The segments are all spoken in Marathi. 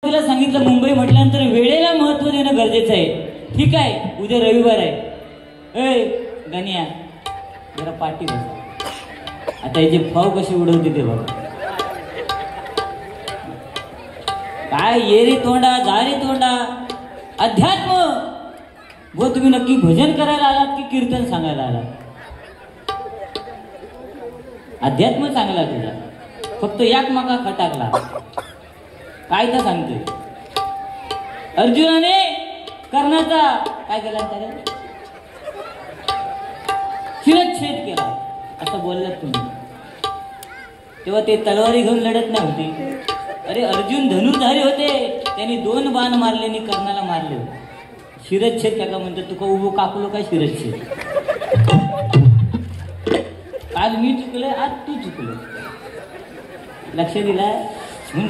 तिला सांगितलं मुंबई म्हटल्यानंतर वेळेला महत्व देणं गरजेचं आहे. ठीक आहे, उद्या रविवार आहे. ए गण्या जरा पाठी बस. आता याचे फाव कसे उडवते ते बघा. काय ये रे तोंडा जा रे तोंडा. अध्यात्म व तुम्ही नक्की भजन करायला आलात की कीर्तन सांगायला आलात? अध्यात्म चांगला तुझा, फक्त याक माका खटाकला. काय तर सांगतोय अर्जुनाने कर्णाचा काय केला त्याने? शिरच्छेद केला असं बोललात तुम्ही. तेव्हा ते तलवारी घेऊन लढत नाही होते. अरे अर्जुन धनुर्धारी होते, त्यांनी 2 बाण मारले आणि कर्णाला मारले. शिरच्छेद त्याला म्हणतात. तुका उभो कापलो काय शिरच्छेद? आज मी चुकलोय, आज तू चुकलो. लक्ष दिलाय?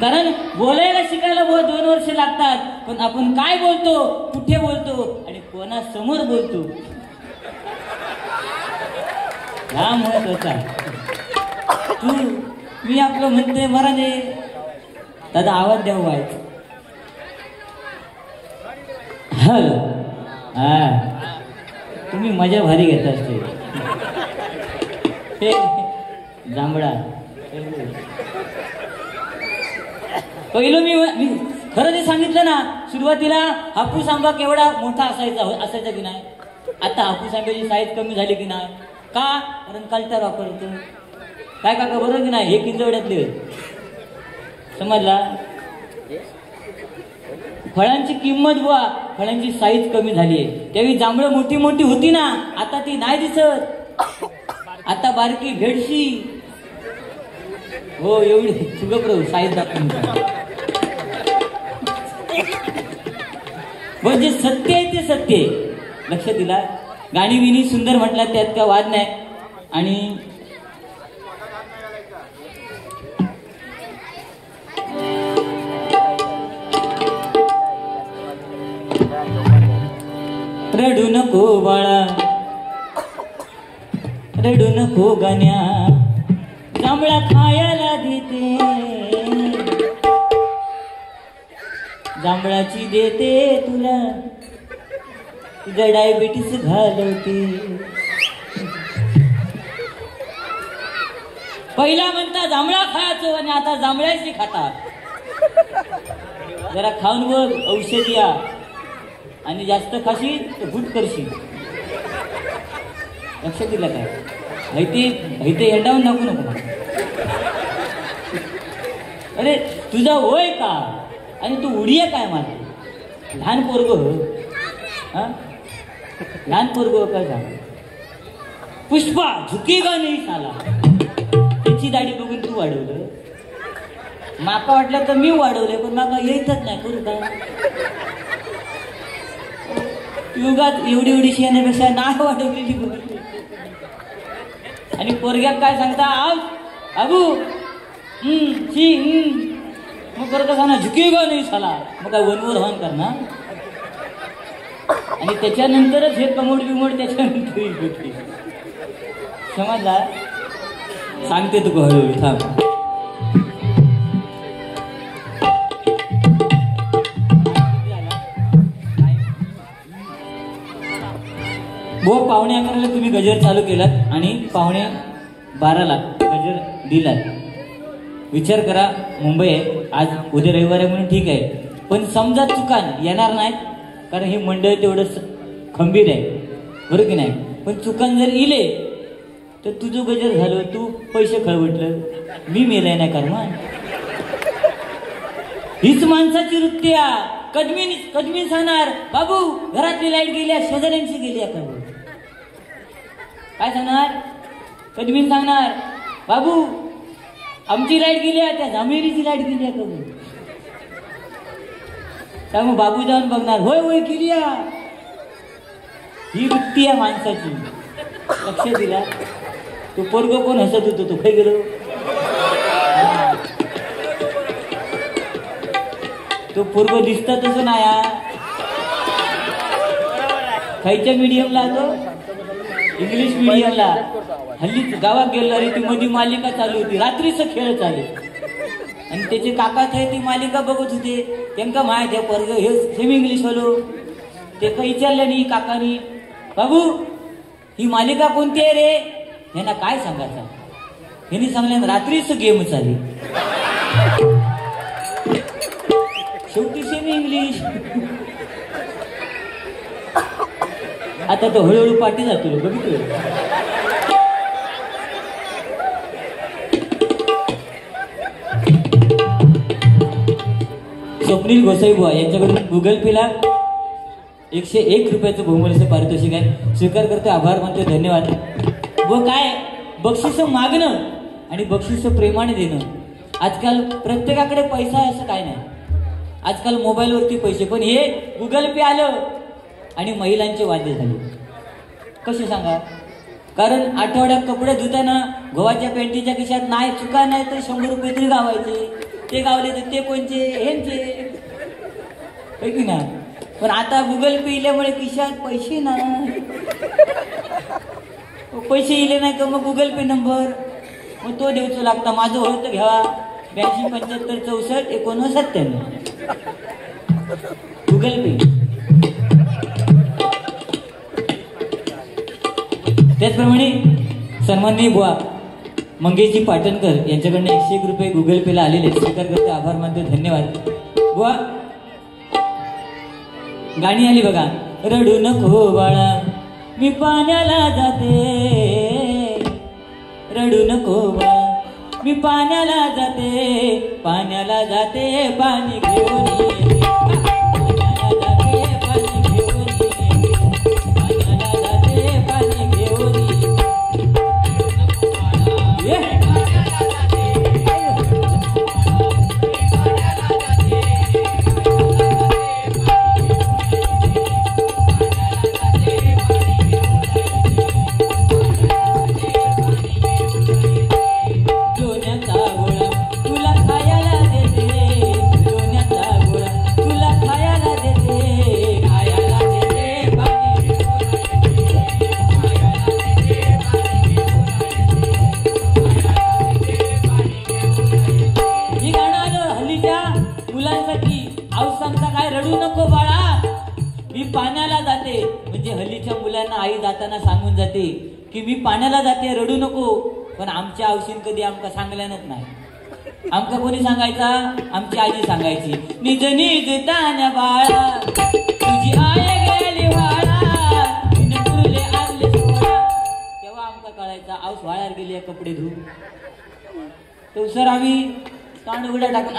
कारण बोलायला शिकायला 2 वर्ष लागतात, पण आपण काय बोलतो, कुठे बोलतो आणि कोणासमोर बोलतो हा महत्वाचा. तू मी आपलं म्हणते महाराजे दादा आवाज द्यावा व्हायचं. हॅलो हा तुम्ही मजा भारी घेता असते. जांभळा पहिलं मी खरं ते सांगितलं ना, सुरुवातीला हापूस आंबा केवढा मोठा असायचा की नाही. आता हापूस आंब्याची साईज कमी झाली की नाही. का? कारण कल्टर वापरतो. काय काका बरोबर की नाही? हे किंजवड्यातले समजला. फळांची किंमत बुवा, फळांची साईज कमी झाली आहे. त्यावेळी जांभळं मोठी मोठी होती ना, आता ती नाही दिसत. आता बारकी भेडशी हो एवढी सुगप्रभू साईज दाखवून. म्हणजे सत्य आहे ते सत्य आहे. लक्ष दिला. गाणी विणी सुंदर म्हटला, त्यात काय वाद नाही. आणि रडू नको बाळा रडू नको गण्या, जांभळा खायला देते, जांभळाची देते तुला, तुझ्या डायबिटीस घालवते. पहिला म्हणता जांभळा खायचो आणि आता जांभळ्याची खाता. जरा खाऊन बघ, औषधी या. आणि जास्त खाशी तर गुट करशील. लक्षात दिलं काय? हैते हेटावून दाखवू नको. अरे तुझा वय का आणि तू उडिया काय मारते? लहान पोरग हो, हा लहान पोरग काय सांग. पुष्पा झुकेगा नाही साला. त्याची दाढी बघून तू वाढवलं. माका वाटलं तर मी वाढवले, पण माका येतच नाही. करू काय? युगात एवढी शेण्यापेक्षा नाव वाढवलेली बघितली. आणि पोरग्यात काय सांगता? अबू मग पोरगा सांगणार झुकेगा नाही साला. मग काय वनवर हवन करणार. आणि त्याच्यानंतरच हे कमोड बिमोड त्याच्यानंतर समजला. सांगते तू हळूहळू थांब. वो 11:15 तुम्ही गजर चालू केलात आणि 12:15 गजर दिलात. विचार करा, मुंबई आहे आज, उद्या रविवार आहे म्हणून ठीक आहे. पण समजा चुकान येणार नाहीत, कारण हे मंडळ तेवढं खंबीर आहे, बरोबर की नाही. पण चुकान जर इले तर तुझं गजर झालं, तू पैसे खळवटलं, मी मेलाय नाही कर्मा. हीच माणसाची वृत्ती आहे. कदमी सांगणार बाबू घरातली लाईट गेल्या, शेजाऱ्यांची गेली. काय सांगणार? कदमी सांगणार बाबू आमची लाईट गेली, त्या जांभेरीची लाईट गेली आहे. कबू त्या मग बाबू जाऊन बघणार, होय होय गेली. ही वृत्ती आहे माणसाची. लक्ष दिला. तो पोरग कोण हसत होतो, तो खाई गेलो. तो पोरग दिसता तसं नाही. खायच्या मीडियमला तो इंग्लिश मीडियमला. हल्ली गावात गेलो रे, ती मध्ये मालिका चालू होती, रात्रीच खेळ चालू. आणि त्याचे काका थे ती मालिका बघत होते. त्यांना माहिती आहे पोरग हे सेमी इंग्लिश वालो. ते काही विचारलं नाही काकानी, बाबू ही मालिका कोणती आहे रे? यांना काय सांगायचं? यांनी सांगल्या रात्रीच गेम चालली. शेवटी सेमी इंग्लिश. आता तो हळूहळू पाठी जातो. बघितलं स्वप्नील गोसाई बुवा यांच्याकडून गुगल पेला 101 रुपयाचं बहुमूल्य पारितोषिक आहे. स्वीकार करतो, आभार मानतो, धन्यवाद. व काय बक्षीस मागणं आणि बक्षीस प्रेमाने देणं. आजकाल प्रत्येकाकडे पैसा आहे असं काय नाही. आजकाल मोबाईलवरती पैसे, पण हे गुगल पे आलं आणि महिलांचे वाद्य झाले. कसे सांगा? कारण आठवड्यात कपडे धुताना गव्हाच्या पॅन्टीच्या खिशात नाही चुका नाही तर 100 रुपये तरी गावायचे. ते गावले तर ते कोणचे ह्यांचे की ना. पण आता गुगल पे इल्यामुळे खिशात पैसे नाही. पैसे इले नाही तर मग गुगल पे नंबर मग तो द्यायचो लागता. माझं होतं घ्यावा 82 75 64 89 गुगल पे. त्याचप्रमाणे सन्माननीय बुवा मंगेशजी पाटणकर यांच्याकडनं 101 रुपये गुगल पेला आलेले. स्वीकार करते, आभार मानतो, धन्यवाद. बुवा गाणी आली बघा. रडू नको बाळा मी पाण्याला जाते, रडू नको बाळा मी पाण्याला जाते, पाण्याला जाते पाणी घेऊन ये. आई जाताना सांगून जाते की मी पाण्याला जाते, रडू नको. पण आमच्या औषध कधी आमका सांगल्यानच नाही. आमका कोणी सांगायचा? आमची आजी सांगायची, निज निज तान्या बाळा तुझी आय गेली वाळा पुरले आणले सोळा. तेव्हा आमका कळायचा औष वाळ्यावर गेली कपडे धुवून. तो सर आम्ही तांड उड्या टाकून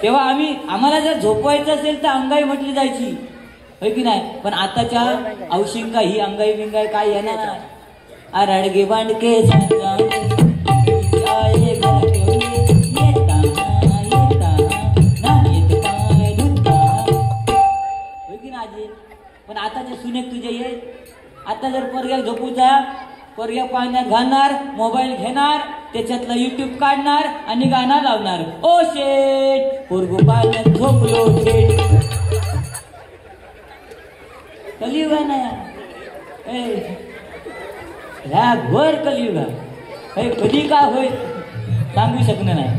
तेव्हा आम्हाला जर झोपवायचं असेल तर अंगाई म्हटली जायची, होय की नाही. पण आताच्या औशिंका ही अंगाई बिंगाई काय येणार. आराडगे बांडके पण आताच्या सुनेक तुझे ये. आता जर पोरग्याला झोपूचा, पोरग्या पाण्यात घालणार, मोबाईल घेणार, त्याच्यातला युट्यूब काढणार आणि गाणं लावणार. ओ शेट पोरगू पाण्यात झोपलो शेट. कलियुग आहे ना ह्या घोर कलियुग आहे. कधी का होय सांगू शकणार नाही.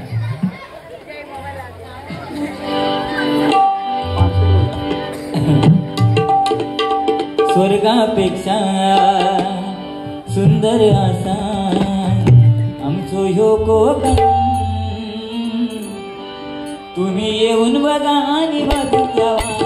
स्वर्गापेक्षा सुंदर असा आमचो ह्यो कोकण. तुम्ही येऊन बघा आणि बघू जावा.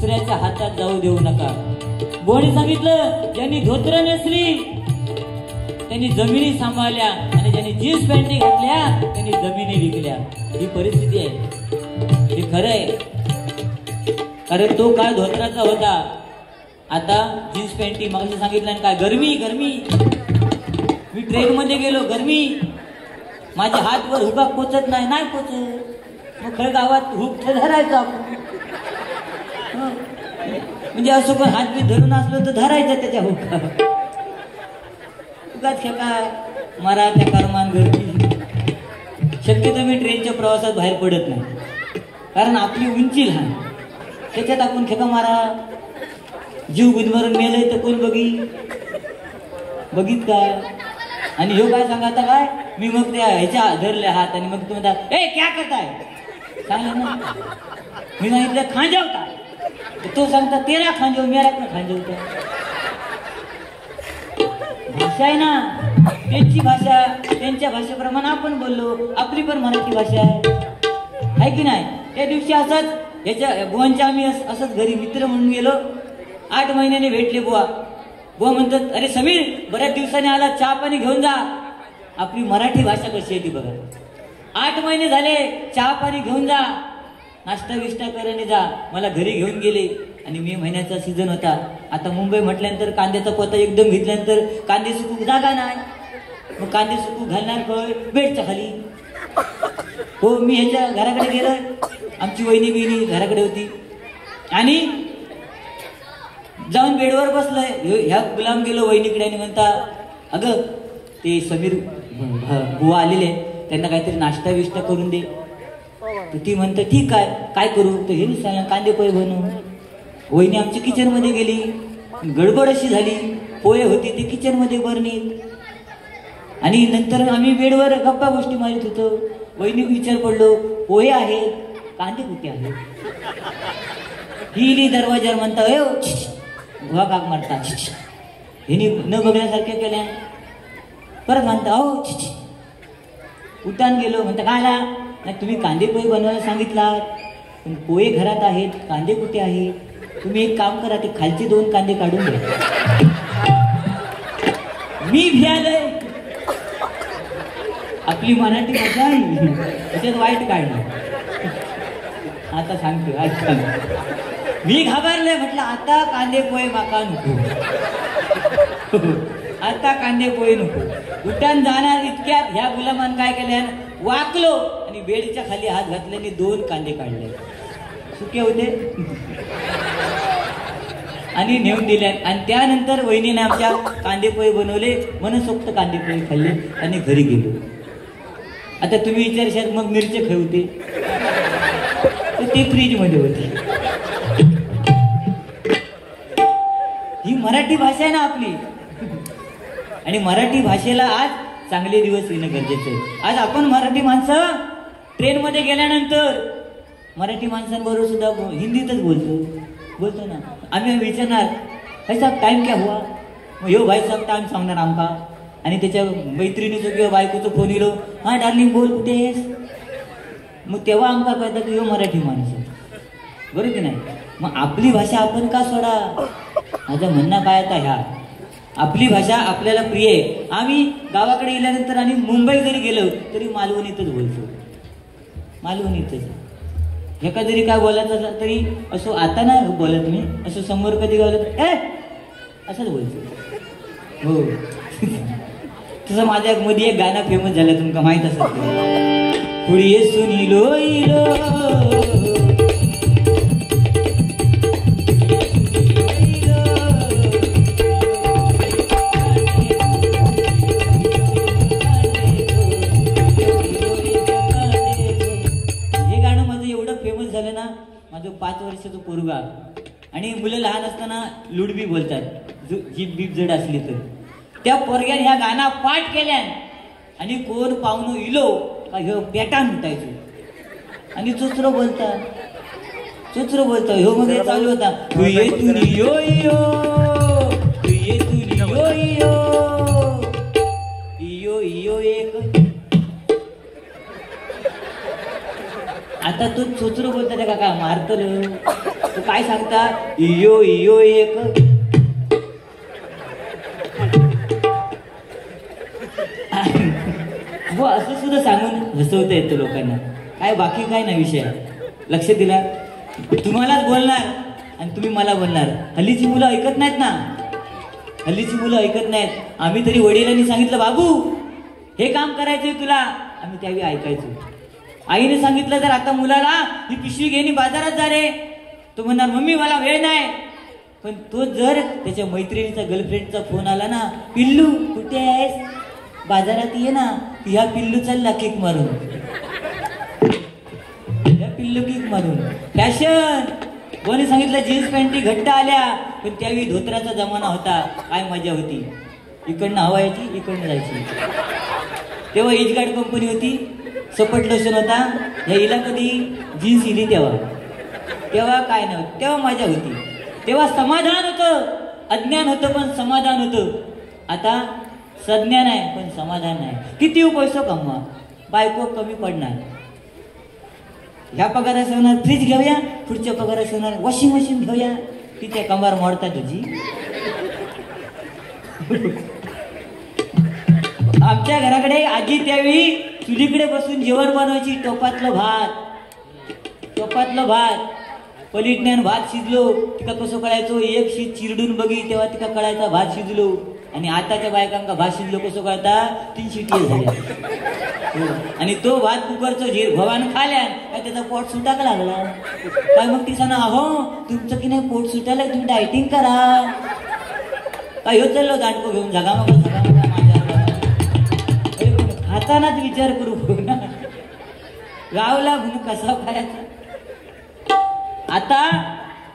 दुसऱ्याच्या हातात जाऊ देऊ नका. बुवाने सांगितलं, ज्यांनी धोत्र नेसली त्यांनी जमिनी सांभाळल्या आणि ज्यांनी जीन्स पॅन्टी घातल्या त्यांनी जमिनी विकल्या. ही परिस्थिती आहे, हे खरं आहे. कारण तो काळ धोत्राचा होता, आता जीन्स पॅन्टी. मग सांगितलं काय, गरमी गरमी. मी ट्रेन मध्ये गेलो, गरमी, माझ्या हातवर हुका पोचत नाही, नाही पोचत. मग खरं गावात हुक धरायचा आपण, म्हणजे असं पण हात बी धरून असलो तर धरायचं त्याच्या हुका. उगाच खेका मारा त्या कर्मान गर्दी. शक्यतो मी ट्रेनच्या प्रवासात बाहेर पडत नाही, कारण आपली उंची लहान, त्याच्यात आपण खेका मारा, जीव गुदमरून मेलंय तर कोण बघित काय. आणि ह्यो काय सांगा आता काय, मी मग त्या ह्याच्या धरले हात आणि मग तुम्ही म्हणता, ए क्या करताय, सांगलं ना. मी सांगितलं खांजवता, तो सांगता तेरा खांजव, मेरा पण खांजवता. भाषा आहे ना, त्यांची भाषा, त्यांच्या भाषेप्रमाणे आपण बोललो, आपली पण मराठी भाषा आहे की नाही. त्या दिवशी असंच याच्या बुवांच्या आम्ही असंच घरी मित्र म्हणून गेलो. 8 महिन्याने भेटले बुवा. बुवा म्हणतात, अरे समीर, बऱ्याच दिवसांनी आला, चहा पाणी घेऊन जा. आपली मराठी भाषा कशी आहे ती बघा. 8 महिने झाले, चहा पाणी घेऊन जा, नाश्ता विष्टा करायला जा. मला घरी घेऊन गेले आणि मे महिन्याचा सीझन होता. आता मुंबई म्हटल्यानंतर कांद्याचा पोता एकदम घेतल्यानंतर कांदे सुकू जागा नाही. मग कांदे सुकू घालणार काय, बेडच्या खाली. हो, मी ह्याच्या घराकडे गेलो, आमची वहिनी बिहिणी घराकडे होती, आणि जाऊन बेडवर बसलोय. ह्या गुलाम गेलो वहिनीकडे आणि म्हणता, अगं ते समीर बुवा आलेले, त्यांना काहीतरी नाश्ता विष्टा करून दे. तर ती म्हणतं ठीक आहे, काय करू. तर हे सांगा, कांदे पोहे बनवू. वहिनी आमची किचन मध्ये गेली, गडबड अशी झाली, पोहे होते ते किचन मध्ये बरणीत. आणि नंतर आम्ही बेडवर गप्पा गोष्टी मारित होतो. वहिनी विचार पडलो, पोहे आहेत, कांदे कुठे आहेत. हिली दरवाजावर म्हणता, भुवा काक मारता. हिनी न बघण्यासारख्या केल्या. परत म्हणता, हो उठान गेलो. म्हणता काय आला, नाही तुम्ही कांदे पोहे बनवायला सांगितलात, पण पोहे घरात आहेत, कांदे कुठे आहेत. तुम्ही एक काम करा, ते खालचे 2 कांदे काढून घ्या. मी भ्यालय. आपली मराठी भाषा त्याच्यात वाईट काढलं. आता सांगतो, मी घाबरले. म्हटलं आता कांदे पोहे माका नको, आता कांदे पोहे नको. उठान जाणार इतक्यात ह्या गुलामान काय केल्या, वाकलो आणि बेडच्या खाली हात घातल्याने 2 कांदे काढले, सुके होते, आणि नेऊन दिले. आणि त्यानंतर वहिनीने आमच्या कांदे पोहे बनवले, मनसोक्त कांदे पोहे खाल्ले आणि घरी गेलो. आता तुम्ही विचारशाल मग मिरचे खावते, तर ते फ्रीज मध्ये होते. ही मराठी भाषा आहे ना आपली, आणि मराठी भाषेला आज चांगले दिवस येणं गरजेचं आहे. आज आपण मराठी माणसं ट्रेन मध्ये गेल्यानंतर मराठी माणसांबरोबर सुद्धा हिंदीतच बोलतो ना. आम्ही विचारणार, भाई साहेब टाइम क्या हुआ, मग ह्यो भाई साहेब टाइम सांगणार आमका. आणि त्याच्या मैत्रिणीचं किंवा बायकोचं फोन येलो, हा डार्लिंग बोल कुठे आहेस. मग तेव्हा आमका कळतं की ह्यो मराठी माणूस आहे, बरोबर की नाही. मग आपली भाषा आपण का सोडा. माझं म्हणणं काय आता, ह्या आपली भाषा आपल्याला प्रिय आहे. आम्ही गावाकडे गेल्यानंतर आणि मुंबई जरी गेलो तरी मालवणीतच बोलतो, मालवणीतच. एका जरी काय बोलायचं असलं तरी असं, आता ना बोलत मी असं, समोर कधी बोलत असंच बोलतो. हो तसं माझ्या मध्ये एक गाणं फेमस झालं, तुमका माहित असेल, पुढे सुनीलो इलो माझं 5 वर्षाचं पोरगा. आणि मुलं लहान असताना लुडबी बोलतात, जीभ बीप जड असली तर. त्या पोरग्याने ह्या गाणं पाठ केल्यान आणि कोण पाहुणं इलो का ह्यो पेटान उठायचो आणि चुचरो बोलता ह्यो मग चालू होता, तू ये तुनी यो यो, तू ये तुनी यो यो, इयो इयो एक. आता तो चोचरो बोलता त्या काका मारतो. तो काय सांगता इयो इयो एक हो असं सुद्धा सांगून हसवता येतं लोकांना. काय बाकी काय नाही विषय. लक्ष दिला तुम्हालाच बोलणार आणि तुम्ही मला बोलणार. हल्लीची मुलं ऐकत नाहीत ना, हल्लीची मुलं ऐकत नाहीत. आम्ही तरी वडिलांनी सांगितलं बाबू हे काम करायचंय तुला, आम्ही त्यावेळी ऐकायचो. आईने सांगितलं तर आता मुलाला ही पिशवी घेणी बाजारात जा रे, तो म्हणणार मम्मी मला वेळ नाही. पण तो जर त्याच्या मैत्रिणीचा गर्लफ्रेंडचा फोन आला ना, पिल्लू कुठे आहेस, बाजारात ये ना, ह्या पिल्लू चालला केक मारून, ह्या पिल्लू केक मारून. फॅशन कोणी सांगितलं जीन्स पॅन्टी घट्ट आल्या, पण त्यावेळी धोत्राचा जमाना होता. काय मजा होती, इकडनं हवा यायची इकडनं जायची. तेव्हा इजगार्ड कंपनी होती, सपट लोशन होता. ह्या हिला कधी जीन्स इली तेव्हा काय नव्हतं, तेव्हा मजा होती. तेव्हा समाधान होतं, अज्ञान होतं पण समाधान होतं. आता सज्ञान आहे पण समाधान नाही. किती पैसा कमवा, बायको कमी पडणार. ह्या पगारास होणार फ्रीज घेऊया, पुढच्या पगारास होणार वॉशिंग मशीन घेऊया, तिच्या कंबार मोडता तुझी. आमच्या घराकडे आजी त्यावेळी चुलीकडे बसून जेवण बनवायची. टोपातलं भात पलिटण्यान भात शिजलो तिका कसं कळायचो, एक शीत चिरडून बघी तेव्हा तिका कळायचा भात शिजलो. आणि आताच्या बायकांका भात शिजलो कसं कळता, 3 शिटी झाल्या. आणि तो भात कुकरचं भवान खाल्यान काय त्याचा पोट सुटायला लागला. काय मग ती सांगा अहो तुमचं की नाही पोट सुटायला, तुम्ही डायटिंग करा. काय हो चाललो दांडको घेऊन जगा मग खातानाच विचार करू ना, गावला कसा खायचा. आता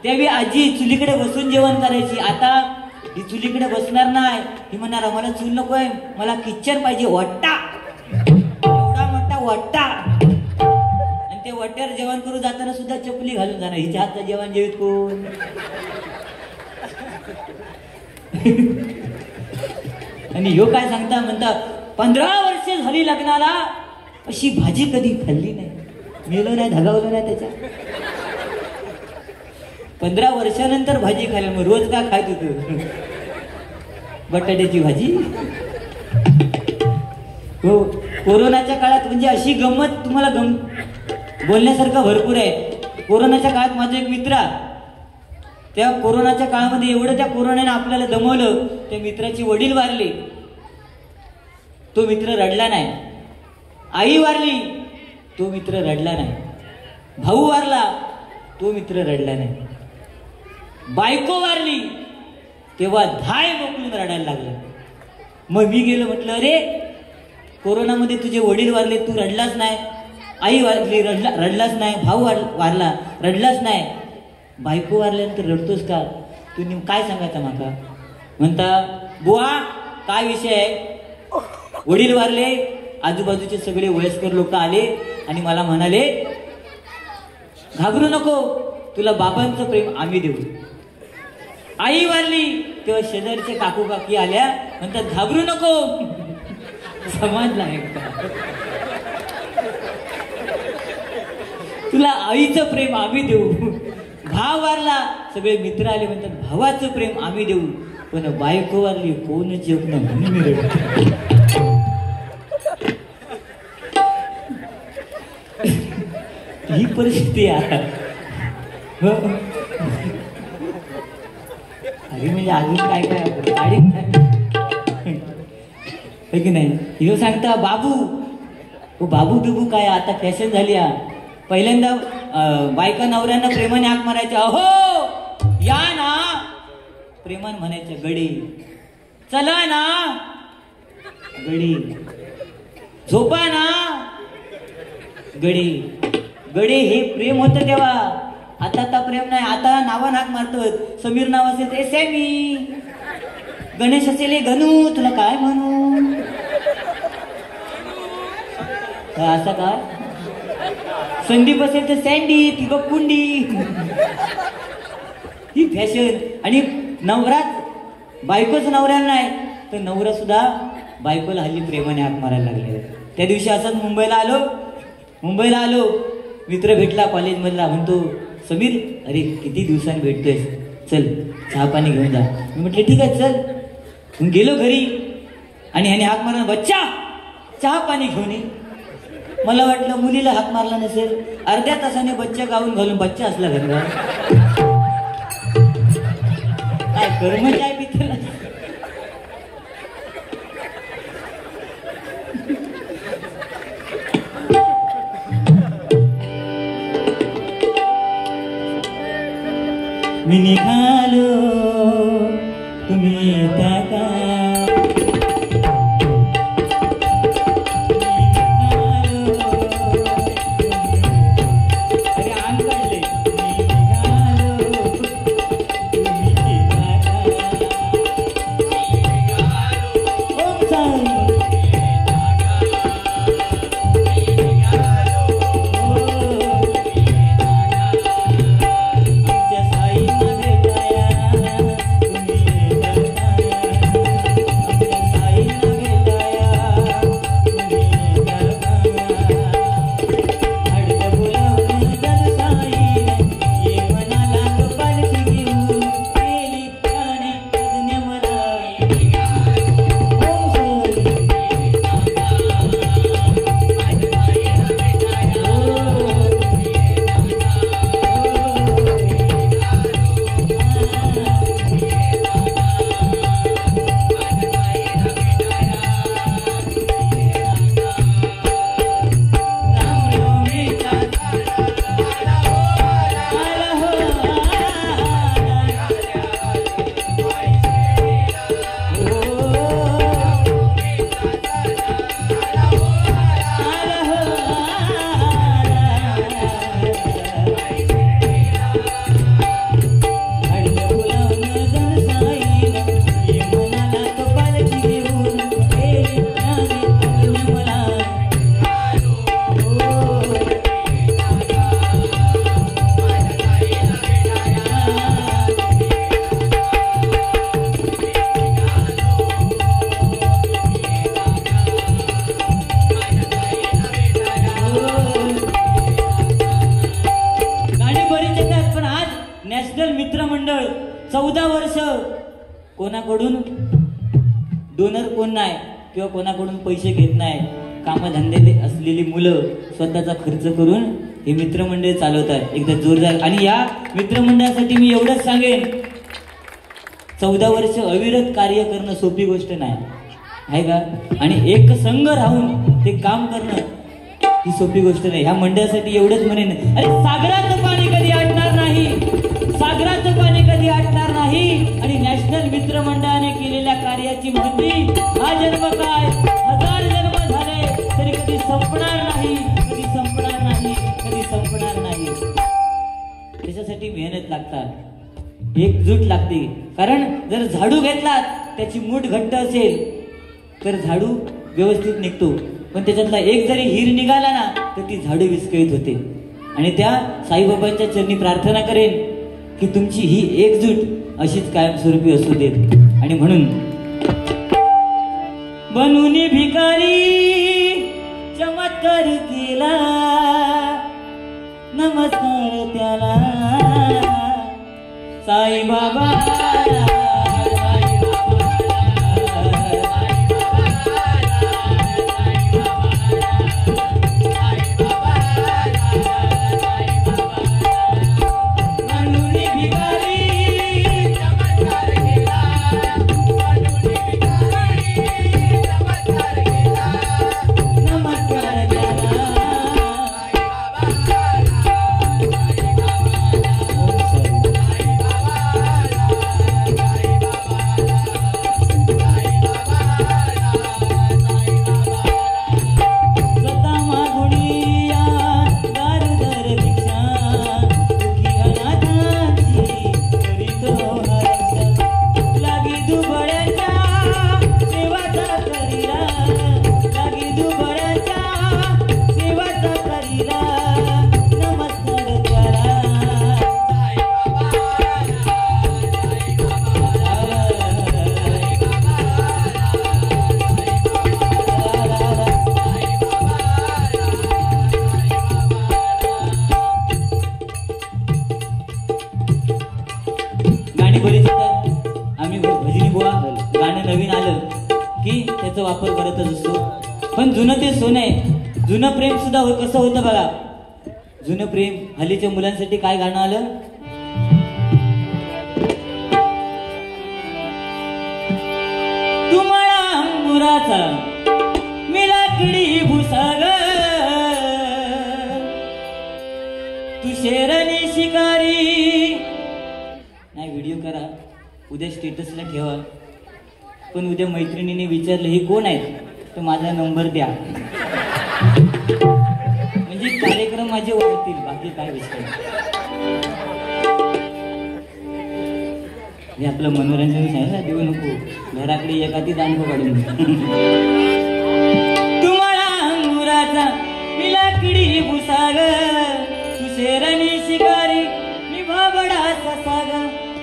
त्यावेळी आजी चुलीकडे बसून जेवण करायची. आता ही चुलीकडे बसणार नाही, ही म्हणणार मला चूल नकोय, मला किचन पाहिजे, वट्टा, एवढा मोठा वट्टा. आणि ते वट्ट्यावर जेवण करू जाताना सुद्धा चपली घालून जाणार. हिच्या हातचं जेवण जेवीत कोण. आणि ह्यो काय सांगता म्हणता 15 वर्ष झाली लग्नाला, अशी भाजी कधी खाल्ली नाही, मेलो नाही, धगावलं नाही त्याच्या. 15 वर्षानंतर भाजी खायला. मग रोज का खायत होतो बटाट्याची भाजी. हो कोरोनाच्या काळात म्हणजे अशी गंमत तुम्हाला बोलण्यासारखं भरपूर आहे. कोरोनाच्या काळात माझा एक मित्र, त्या कोरोनाच्या काळामध्ये एवढं त्या कोरोनाने आपल्याला दमवलं, त्या मित्राची वडील वारले, तो मित्र रडला नाही. आई वारली, तो मित्र रडला नाही. भाऊ वारला, तो मित्र रडला नाही. बायको वारली तेव्हा धाय मोकळून रडायला लागला. मग मी गेलो, म्हटलं अरे कोरोनामध्ये तुझे वडील वारले, तू रडलाच नाही. आई वारली, रडलाच नाही. भाऊ वारला, रडलाच नाही. बायको वारल्यानंतर रडतोस का तू, काय सांगायचं माका. म्हणता बुवा काय विषय आहे, वडील वारले, आजूबाजूचे सगळे वयस्कर लोक आले आणि मला म्हणाले घाबरू नको, तुला बाबांचं प्रेम आम्ही देऊ. आई वारली तेव्हा शेजारचे काकू काकी आल्या, म्हणतात घाबरू नको. समजला का, तुला आईचं प्रेम आम्ही देऊ. भाव वारला, सगळे मित्र आले, म्हणतात भावाचं प्रेम आम्ही देऊ. पण बायको वारली, कोणच येत नाही म्हणून मी रडतो. ही परिस्थिती आहे. अरे म्हणजे अजून काय काय गाडी की नाही. हिरो सांगता बाबू, बाबू बिबू काय आता फॅशन झाली. पहिल्यांदा बायका नवऱ्यांना प्रेमाने हाक मारायच्या, अहो या ना, प्रेमान म्हणायचं गडी, चला ना गडी, झोपा ना गडी. गडी हे प्रेम होतं तेव्हा. आता प्रेम नाही. आता नावा नाक मारतो. समीर नाव असेल ते सॅमी, गणेश असेल गणू, तुला काय म्हणू. असं का. संदीप असेल तर सँडी, ती कुंडी. ही फॅशन. आणि नवरात बायकोच नवऱ्याला नाही, तर नवरा सुद्धा बायकोला हल्ली प्रेमाने हाक मारायला लागले. त्या दिवशी असंच मुंबईला आलो, मित्र भेटला कॉलेजमधला, म्हणतो समीर अरे किती दिवसांनी भेटतोय, चल चहा पाणी घेऊन जा. मी म्हटले ठीक आहे चल. मग गेलो घरी आणि ह्याने हाक मारला, बच्चा चहा पाणी घेऊन ये. मला वाटलं मुलीला हाक मारला नसेल. अर्ध्या तासाने बच्चा गाऊन घालून बच्चा असला घरी. काय कर्म काय पितेला. मी निघालो तुम्ही येता का. मित्रमंडळ 14 वर्ष कोणाकडून डोनर कोण नाही किंवा कोणाकडून पैसे घेत नाही. कामधंदे असलेली मुलं स्वतःचा खर्च करून हे मित्रमंडळ चालवतात. एकदा जोरदार. आणि या मित्रमंडळासाठी मी एवढंच सांगेन, 14 वर्ष अविरत कार्य करणं सोपी गोष्ट नाही आहे का. आणि एक संघ राहून ते काम करणं ही सोपी गोष्ट नाही. ह्या मंडळासाठी एवढंच म्हणेन, अरे सागराचं पाणी कधी आटणार नाही, सागराचं पाणी कधी आटणार नाही. आणि नॅशनल मित्र मंडळाने केलेल्या कार्याची महती हा जन्म काय 1000 जन्म झाले तरी कधी संपणार नाही, कधी संपणार नाही, कधी संपणार नाही. त्याच्यासाठी मेहनत लागतात, एकजूट लागते. कारण जर झाडू घेतला त्याची मूठ घट्ट असेल तर झाडू व्यवस्थित निघतो, पण त्याच्यातला एक जरी हिर निघाला ना तर ती झाडू विस्कळीत होते. आणि त्या साईबाबांच्या चरणी प्रार्थना करेन की तुमची ही एकजूट अशीच कायमस्वरूपी असू देत. आणि म्हणून बनून भिकारी चमत्कार केला, नमस्कार त्याला साईबाबा. गाणी बरीच येतात. आम्ही भजनी बुवा गाणं नवीन आलं की त्याचा वापर करतच असतो. पण जुनं ते सोनं आहे. जुनं प्रेम सुद्धा कसं होतं बघा. जुनं प्रेम हल्लीच्या मुलांसाठी काय गाणं आलं. तुम्हाला अंगुराचा मी लाकडी भुसाग, तू शेरणी शिकारी. नाही व्हिडिओ करा, उद्या स्टेटसला ठेवा. पण उद्या मैत्रिणीने विचारलं हे कोण आहे तर माझा नंबर द्या, म्हणजे कार्यक्रम माझे वाढतील. बाकी काय विषय हे आपलं मनोरंजन आहे ना, देऊ नको घराकडे एखादी दांडो काढून. तुम्हाला अंगुराचा मी लाकडी भुसाग, तू शेरणी शिकारी मी भाबडाचा साग,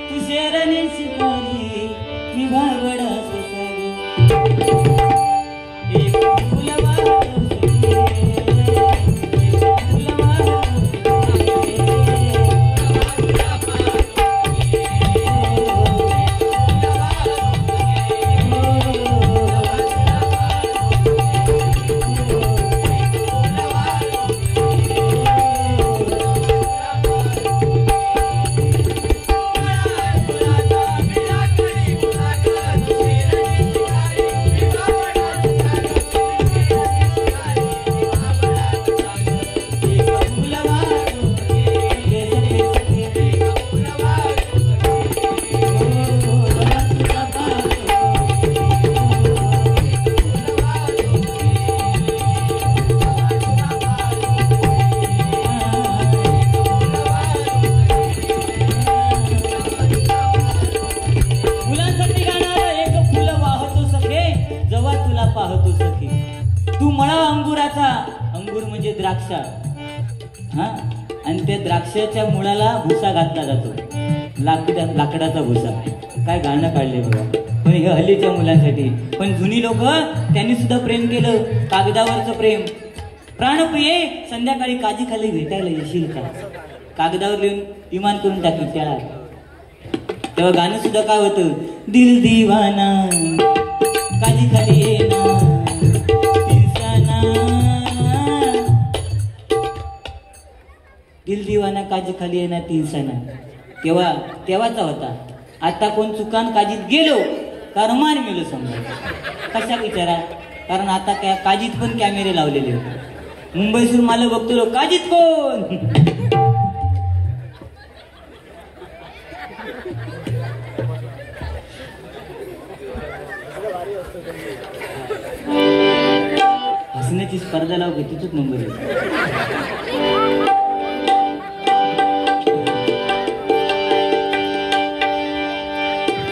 तू शेरणी शिकारी मी भाबडाचा साग. एक फुल द्राक्षा. हा, आणि त्या द्राक्षाच्या मुळाला भुसा घातला जातो, लाकडाचा भुसा. काय गाणं काढले बघा. पण हे हल्लीच्या मुलांसाठी. पण जुनी लोक त्यांनी सुद्धा प्रेम केलं, कागदावरचं प्रेम. प्राणप्रिये संध्याकाळी काजी खाली भेटायला येशील का, कागदावर लिहून इमान करून टाकली त्याला. तेव्हा गाणं सुद्धा काय होतं. दिल दिवाना काजी खाली येना, दिल दिवाना काजी खाली येणार तीनसाना. तेव्हाचा होता. आता कोण चुकान काजीत गेलो का रमान मेलो समजा. कशा विचारा, कारण आता काय काजीत पण कॅमेरे लावलेले होते. मुंबईसून मला बघतो काजीत कोण. हसण्याची स्पर्धा लाव घेते तूच नंबर आहे.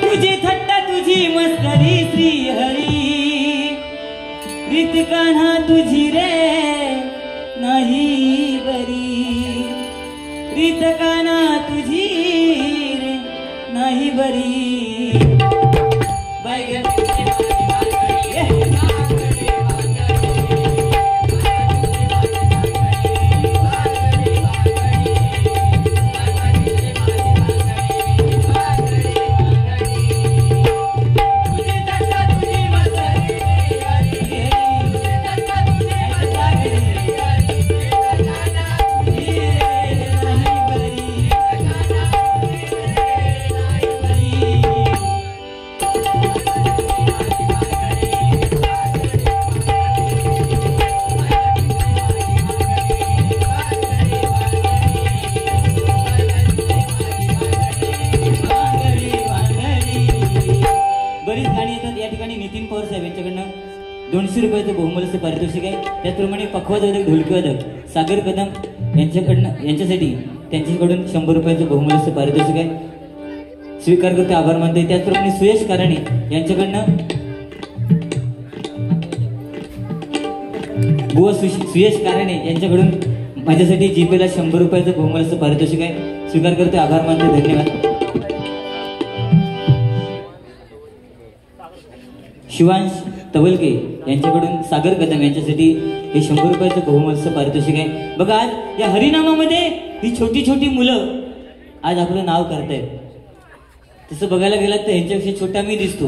तुझी थट्टा तुझी मस्करी श्री हरी, रीत कान्हा तुझी रे नाही बरी, रीत कान्हा तुझी रे नाही बरी. बाय ₹200 बहुमूल्य पारितोषिक आहे. त्याचप्रमाणे पखवादक ढोलकीवादक सागर कदम यांच्यासाठी त्यांच्याकडून ₹100 बहुमूल्य पारितोषिक आहे. स्वीकार करते, आभार मानते. त्याचप्रमाणे सुयश काराणे यांच्याकडनं बुवा सुयश काराणे यांच्याकडून माझ्यासाठी जीपेला ₹100 बहुमूल्य पारितोषिक आहे. स्वीकार करते, आभार मानते. धन्यवाद. शिवांश तवलके यांच्याकडून सागर कदम यांच्यासाठी हे ₹100 बहुमूल्य पारितोषिक आहे. बघा, आज या हरिनामामध्ये ही छोटी छोटी मुलं आज आपलं नाव करतायत. तसं बघायला गेलात तर ह्यांच्यापेक्षा छोटा मी दिसतो.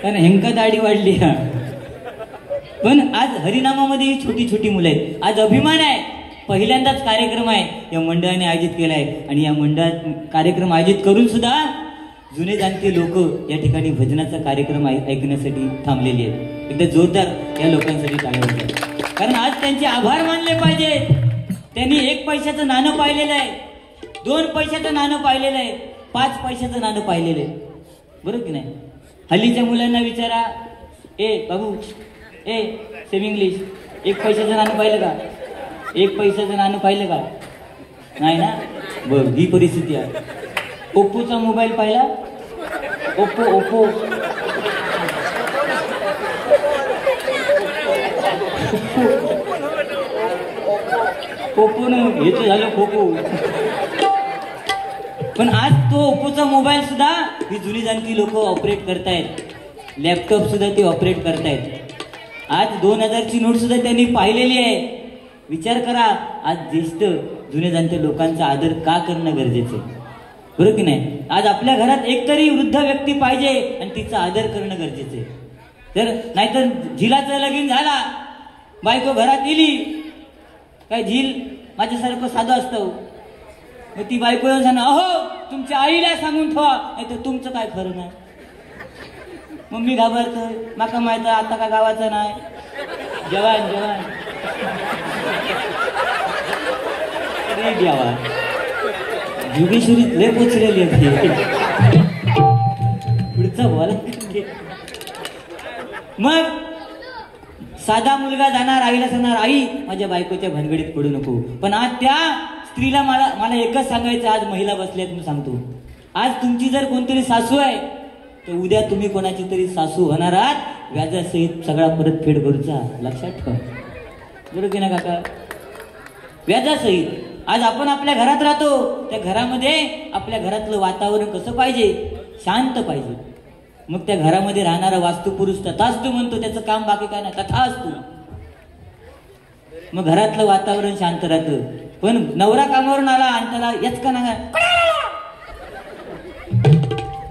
कारण हेंका दाढी वाढली. पण आज हरिनामामध्ये ही छोटी छोटी मुलं आहेत. आज अभिमान आहे, पहिल्यांदाच कार्यक्रम आहे या मंडळाने आयोजित केलाय आणि या मंडळात कार्यक्रम आयोजित करून सुद्धा जुने जाणते लोक या ठिकाणी भजनाचा कार्यक्रम ऐकण्यासाठी थांबलेली आहेत. एकदा जोरदार या लोकांसाठी टाळ्या वाजवा. कारण आज त्यांचे आभार मानले पाहिजेत. त्यांनी 1 पैशाचं नाणं पाहिलेलं आहे, 2 पैशाचं नाणं पाहिलेलं आहे, 5 पैशाचं नाणं पाहिलेलं आहे. बरोबर की नाही? हल्लीच्या मुलांना विचारा, ए बाबू, ए सेम इंग्लिश, 1 पैशाचं नाणं पाहिलं का? 1 पैशाचं नाणं पाहिलं का? नाही ना. बघ ही परिस्थिती आहे. ओप्पोचा मोबाईल पाहिला? ओप्पो ओप्पो न हे तर झालं खोपो. पण आज तो ओप्पोचा मोबाईल सुद्धा ही जुनी जाणती लोक ऑपरेट करतायत. लॅपटॉप सुद्धा ते ऑपरेट करतायत. आज 2000ची नोट सुद्धा त्यांनी पाहिलेली आहे. विचार करा, आज ज्येष्ठ जुने जाणते लोकांचा आदर का करणं गरजेचं आहे? बरोबर की नाही? आज आपल्या घरात एकतरी वृद्ध व्यक्ती पाहिजे आणि तिचा आदर करणं गरजेचं आहे. तर नाहीतर झिलाचं लगीन झाला, बायको घरात इली, काय झील माझ्यासारखं साधं असतं, मग ती बायको येऊन सांग, अहो तुमच्या आईला सांगून ठेवा, नाही तर तुमचं काय खरं नाही. मग मी घाबरतो, माका माहित आता का गावाचं नाही. जवान जवान द्यावा योगेश्वरीत लय पोचलेली आहे. पुढचा बोला. मग साधा मुलगा जाणार, आईला सांगणार, आई माझ्या बायकोच्या भानगडीत पडू नको. पण आज त्या स्त्रीला मला एकच सांगायचं, आज महिला बसल्यात म्हणून सांगतो, आज तुमची जर कोणतरी सासू आहे तर उद्या तुम्ही कोणाची तरी सासू होणार आहात. व्याजासहित सगळा परतफेड करूचा, लक्षात ठेवा. बरोबर की ना काका? व्याजासहित. आज आपण आपल्या घरात राहतो, त्या घरामध्ये आपल्या घरातलं वातावरण कसं पाहिजे? शांत पाहिजे. मग त्या घरामध्ये राहणारा वास्तुपुरुष तथास्तु म्हणतो, त्याचं काम बाकी काय नाही, तथास्तु. मग घरातलं वातावरण शांत राहतं. पण नवरा कामावरून आला आणि त्याला याच का ना,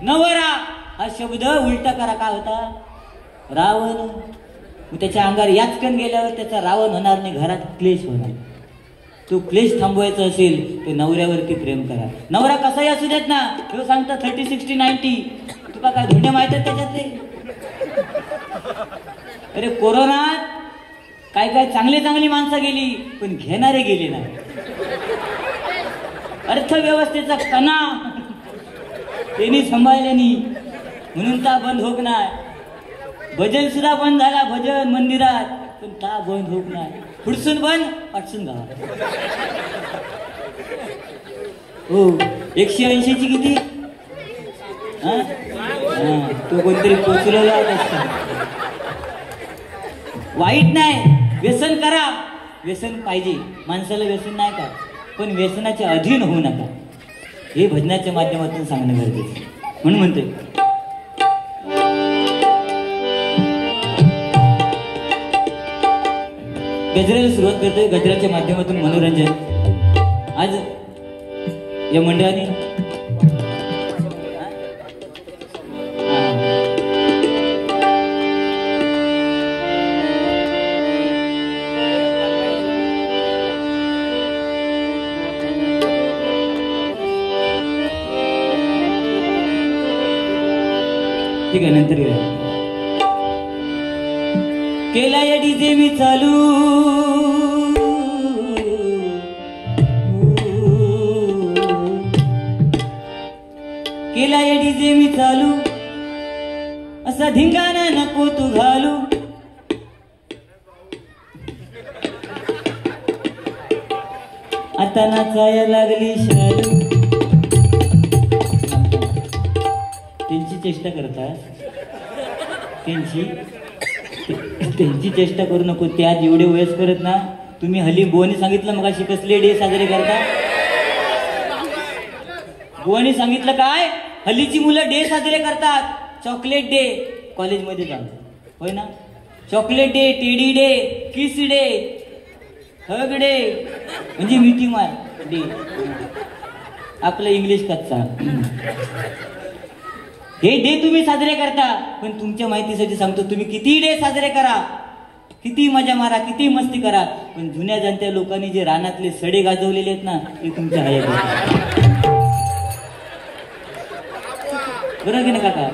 नवरा हा शब्द उलटा करा, काय होता? रावण. मग त्याच्या अंगावर याचकन गेल्यावर त्याचा रावण होणार नाही, घरात क्लेश होणार. तो क्लेश थांबवायचा असेल तर नवऱ्यावरती प्रेम करा. नवरा कसाही असू देत ना, तो सांगता 30, 60, 90. तुला काय धोंडे माहित आहेत त्याच्यातले? अरे कोरोनात काय काय चांगली माणसं गेली, पण घेणारे गेले नाही. अर्थव्यवस्थेचा कणा त्यांनी सांभाळल्यानी, म्हणून ता बंद होक नाही. भजन सुद्धा बंद झाला, भजन मंदिरात, पण ता बंद होक नाही. पुढसून बंद, पाठसून गावात. हो 180 ची किती? तो कोणतरी पोचलेला असता. वाईट नाही, व्यसन करा. व्यसन पाहिजे माणसाला, व्यसन नाही का, पण व्यसनाच्या अधीन होऊ नका. हे भजनाच्या माध्यमातून सांगणं गरजेचं. म्हणून म्हणतोय, गजराला सुरुवात करतोय. गजराच्या माध्यमातून मनोरंजन. आज या मंडळाने ठीक आहे, नंतर केला या डीजे मी चालू, केला या डीजे मी चालू, असा धिंगाणा नको तू घालू. आता नाचाया लागली शालू. त्यांची चेष्टा करता, त्यांची चेष्टा करू नको. त्या जेवढे वयस करत ना, तुम्ही हल्ली बुवानी सांगितलं मग अशी कसले डे साजरे करता? बुवानी सांगितलं काय? हल्लीची मुलं डे साजरे करतात. चॉकलेट डे कॉलेजमध्ये जाऊन, होय ना? चॉकलेट डे, टेडी डे, किस डे, हग डे, म्हणजे मीटिंग मार. डे आपलं इंग्लिश कच्चा. हे डे तुम्ही साजरे करता, पण तुमच्या माहितीसाठी सांगतो, तुम्ही किती डे साजरे करा, किती मजा मारा, किती मस्ती करा, पण जुन्या जाणत्या लोकांनी जे रानातले सडे गाजवलेले आहेत ना, ते तुमच्या हयात. बरोबर की ना काका?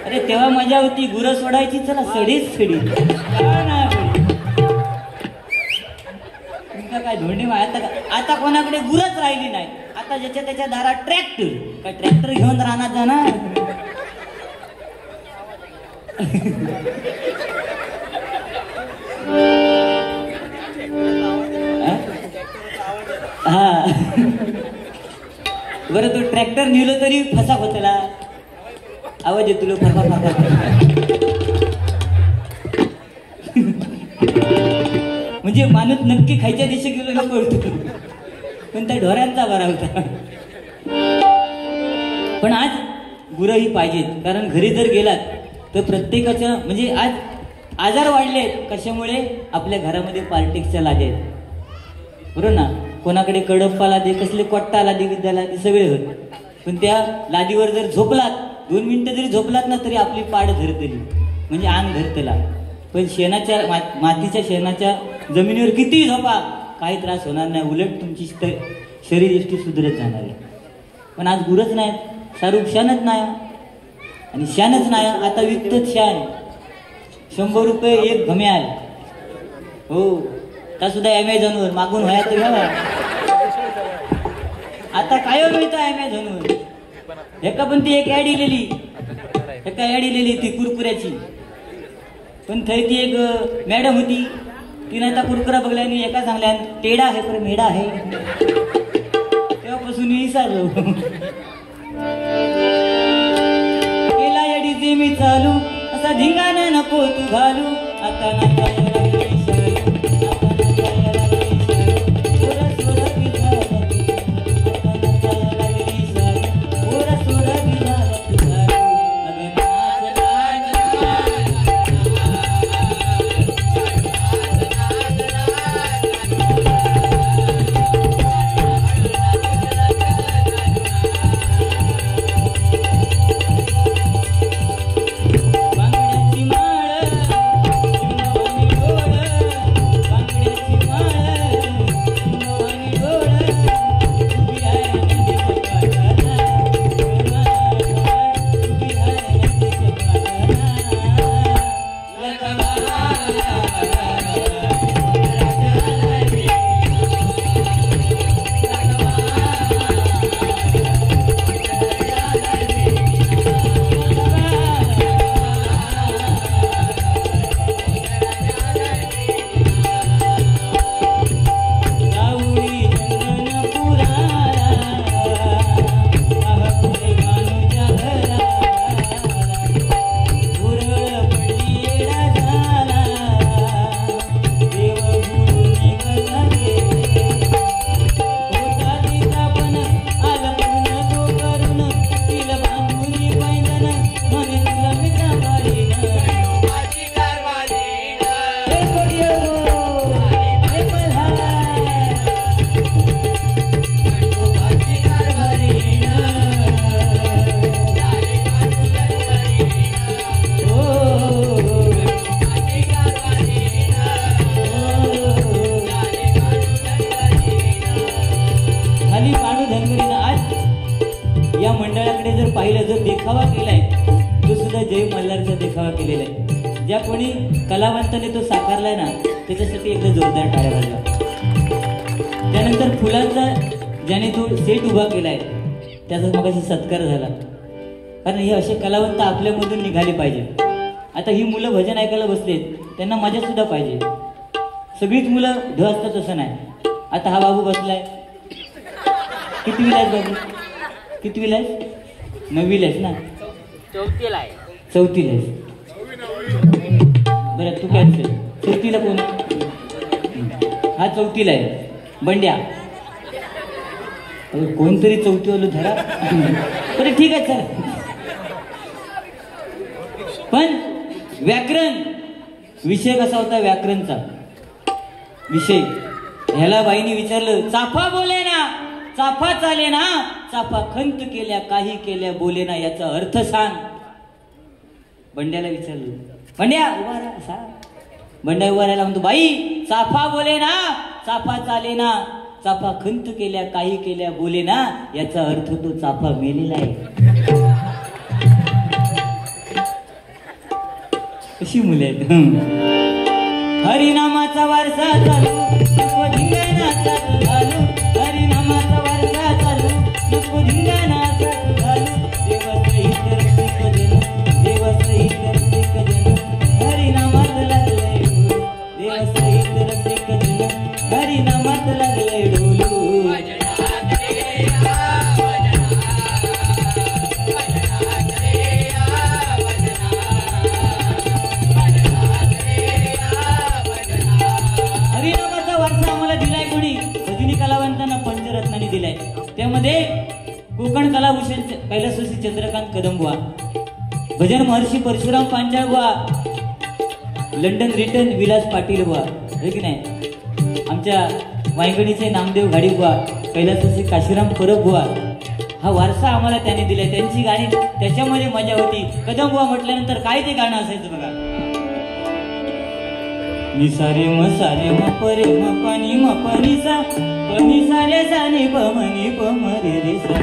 अरे तेव्हा मजा होती, गुरं सोडायची, चला सडीच सडी. काय धोंडी आता कोणाकडे गुरच राहिली नाही. आता ज्याच्या त्याच्या दारात ट्रॅक्टर, काय ट्रॅक्टर घेऊन राहणार जाणार. हा बरं, तो ट्रॅक्टर नेलं तरी फसा होतला, आवाज येतो लो फरफा फरफा. म्हणजे माणूस नक्की खायच्या दिशे गेलो ना कळतो, पण त्या ढोऱ्यांचा बरा होता. पण आज गुरं ही पाहिजेत, कारण घरी जर गेलात तर प्रत्येकाच्या म्हणजे आज आजार वाढले कशामुळे? आपल्या घरामध्ये पार्टिक्सच्या लादी आहेत, बरोबर ना? कोणाकडे कडप्पा लादी, कसले कोट्टा लादी, विद्या लादी, सगळे होत. पण त्या लादीवर जर झोपलात, 2 मिनिटं जरी झोपलात ना, तरी आपली पाड धरतली, म्हणजे अंग धरतला. पण शेणाच्या मातीच्या शेणाच्या जमिनीवर किती झोपा, काही त्रास होणार नाही, उलट तुमची शरीरयष्टी सुधरत जाणार आहे. पण आज गुरच नाहीत, सारूक शानच नाही, आणि शानच नाही. आता विकतच शान, 100 रुपये एक घम्याल. हो, त्या सुद्धा अमेझॉनवर मागून व्हाया तर घ्यावा. आता काय मिळतं अमेझॉनवर. एका पण ती एक ऍड इलेली, ती कुरकुऱ्याची. पण थंय ती एक मॅडम होती, तिने आता कुरकुरा बघल्याने एका सांगल्या टेडा आहे पण मेडा आहे. तेव्हापासून मी विसरलो. केला एडीचे मी चालू, असा धिंगाणा नको तू घालू. आता नका ज्या कोणी कलावंताने तो साकारलाय ना, त्याच्यासाठी एकदा जोरदार टाळ्या वाजवा. त्यानंतर फुलांचा ज्याने तो सेट उभा केलाय, त्याचा मगाशी सत्कार झाला. कारण हे असे कलावंत आपल्यामधून निघाले पाहिजे. आता ही मुलं भजन ऐकायला बसलेत, त्यांना मजा सुद्धा पाहिजे. सगळीच मुलं ढ असतात असं नाही. आता हा बाबू बसलाय, कितवीला आहेस बाबू? कितवीला आहेस? 9वीला आहेस ना? 4थीला आहे. 4थीला आहेस. बरं, तू काय असेल 4थीला? कोण? हा 4थीला आहे, बंड्या. कोणतरी 4थीवालं धरा. बरं ठीक आहे, चल. पण व्याकरण विषय कसा होता? व्याकरणचा विषय ह्याला बाईने विचारलं, चाफा बोले ना. चाफा चाले ना, चाफा खंत केल्या काही केल्या बोले ना, याचा अर्थ सांग. बंड्याला विचारलं, बंड्या उभा राहा सांग. बंड्या उभा राहायला म्हणतो, बाई चाफा बोले ना, चाफा चाले ना, चाफा खंत केल्या काही केल्या बोले ना, याचा अर्थ तो चाफा मेलेला आहे. कशी मुले आहेत. हरिनामाचा वारसा चालू नको धिंगाणाचा घालू, हरिनामाचा वारसा चालू नको धिंगाणाचा घालू. देव सहित रसिक जन, देव सहित रसिक जन, हरिनामात लागलंय ढोलू. देव सहित रसिक जन, हरिनामात लागलंय ढोलू. कलावंतांना पंचरत्नांनी दिलाय. त्यामध्ये कोकण कलाभूषण कैलासवासी चंद्रकांत कदमबुवा, भजन महर्षी परशुराम पांचाळबुवा, लंडन रिटर्न विलास पाटील बुवा, हे की नाही, आमच्या वायगणीचे नामदेव घाडीबुवा, कैलासवासी काशीराम परब बुवा, हा वारसा आम्हाला त्याने दिलाय. त्यांची गाणी त्याच्यामध्ये मजा होती. कदमबुवा म्हटल्यानंतर काय ते गाणं असायचं बघा. नि सारे म सारे म परे म पनी म पनी सा पनी सारे सा नि प म नि प म रे रे सा.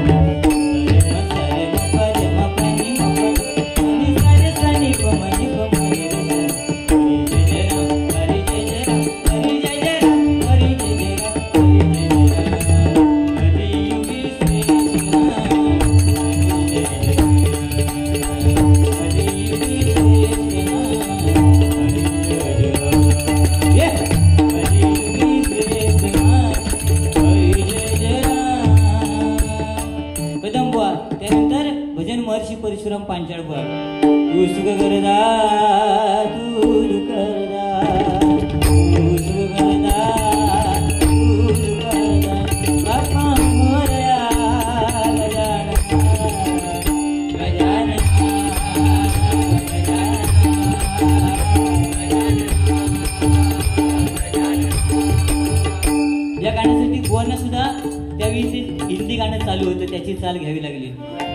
सारे म परे म पनी म पनी सारे सा नि प म नि प म रे रे सा. हरि जय राम, हरि जय जय राम, हरि जय जय राम, हरि जय जय राम, हरि जय जय राम. हरि योगी श्री कृष्ण, हरि जय जय राम, हरि योगी श्री कृष्ण, हरि जय जय राम. त्यानंतर भजन महर्षी परशुराम पांचाळबुवा, तू सुख करदा, तू करदा, तू सुख करदा, तू करदा, बापा मोरया गजानना, गजानना, या गाण्यासाठी बुवांना सुद्धा त्यावेळी हिंदी गाणं चालू होतं, त्याची चाल घ्यावी लागली.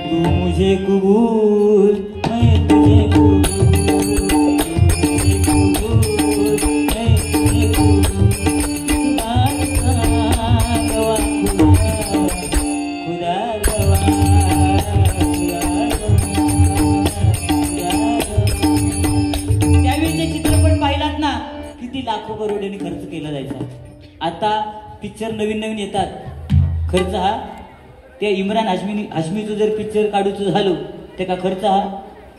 तू मुझे कबूल, मैं तुझे कबूल, तुझे कबूल, मैं तुझे कबूल. गवा खुदा, खुदा गवा, खुदा गवा. त्यावेळीचे चित्रपट पाहिलात ना, किती लाखो करोडोनी खर्च केला जायचा. आता पिक्चर नवीन नवीन येतात, खर्च हा त्या इम्रान हाशमीचं जर पिक्चर काढूचं झालो ते का खर्च हा,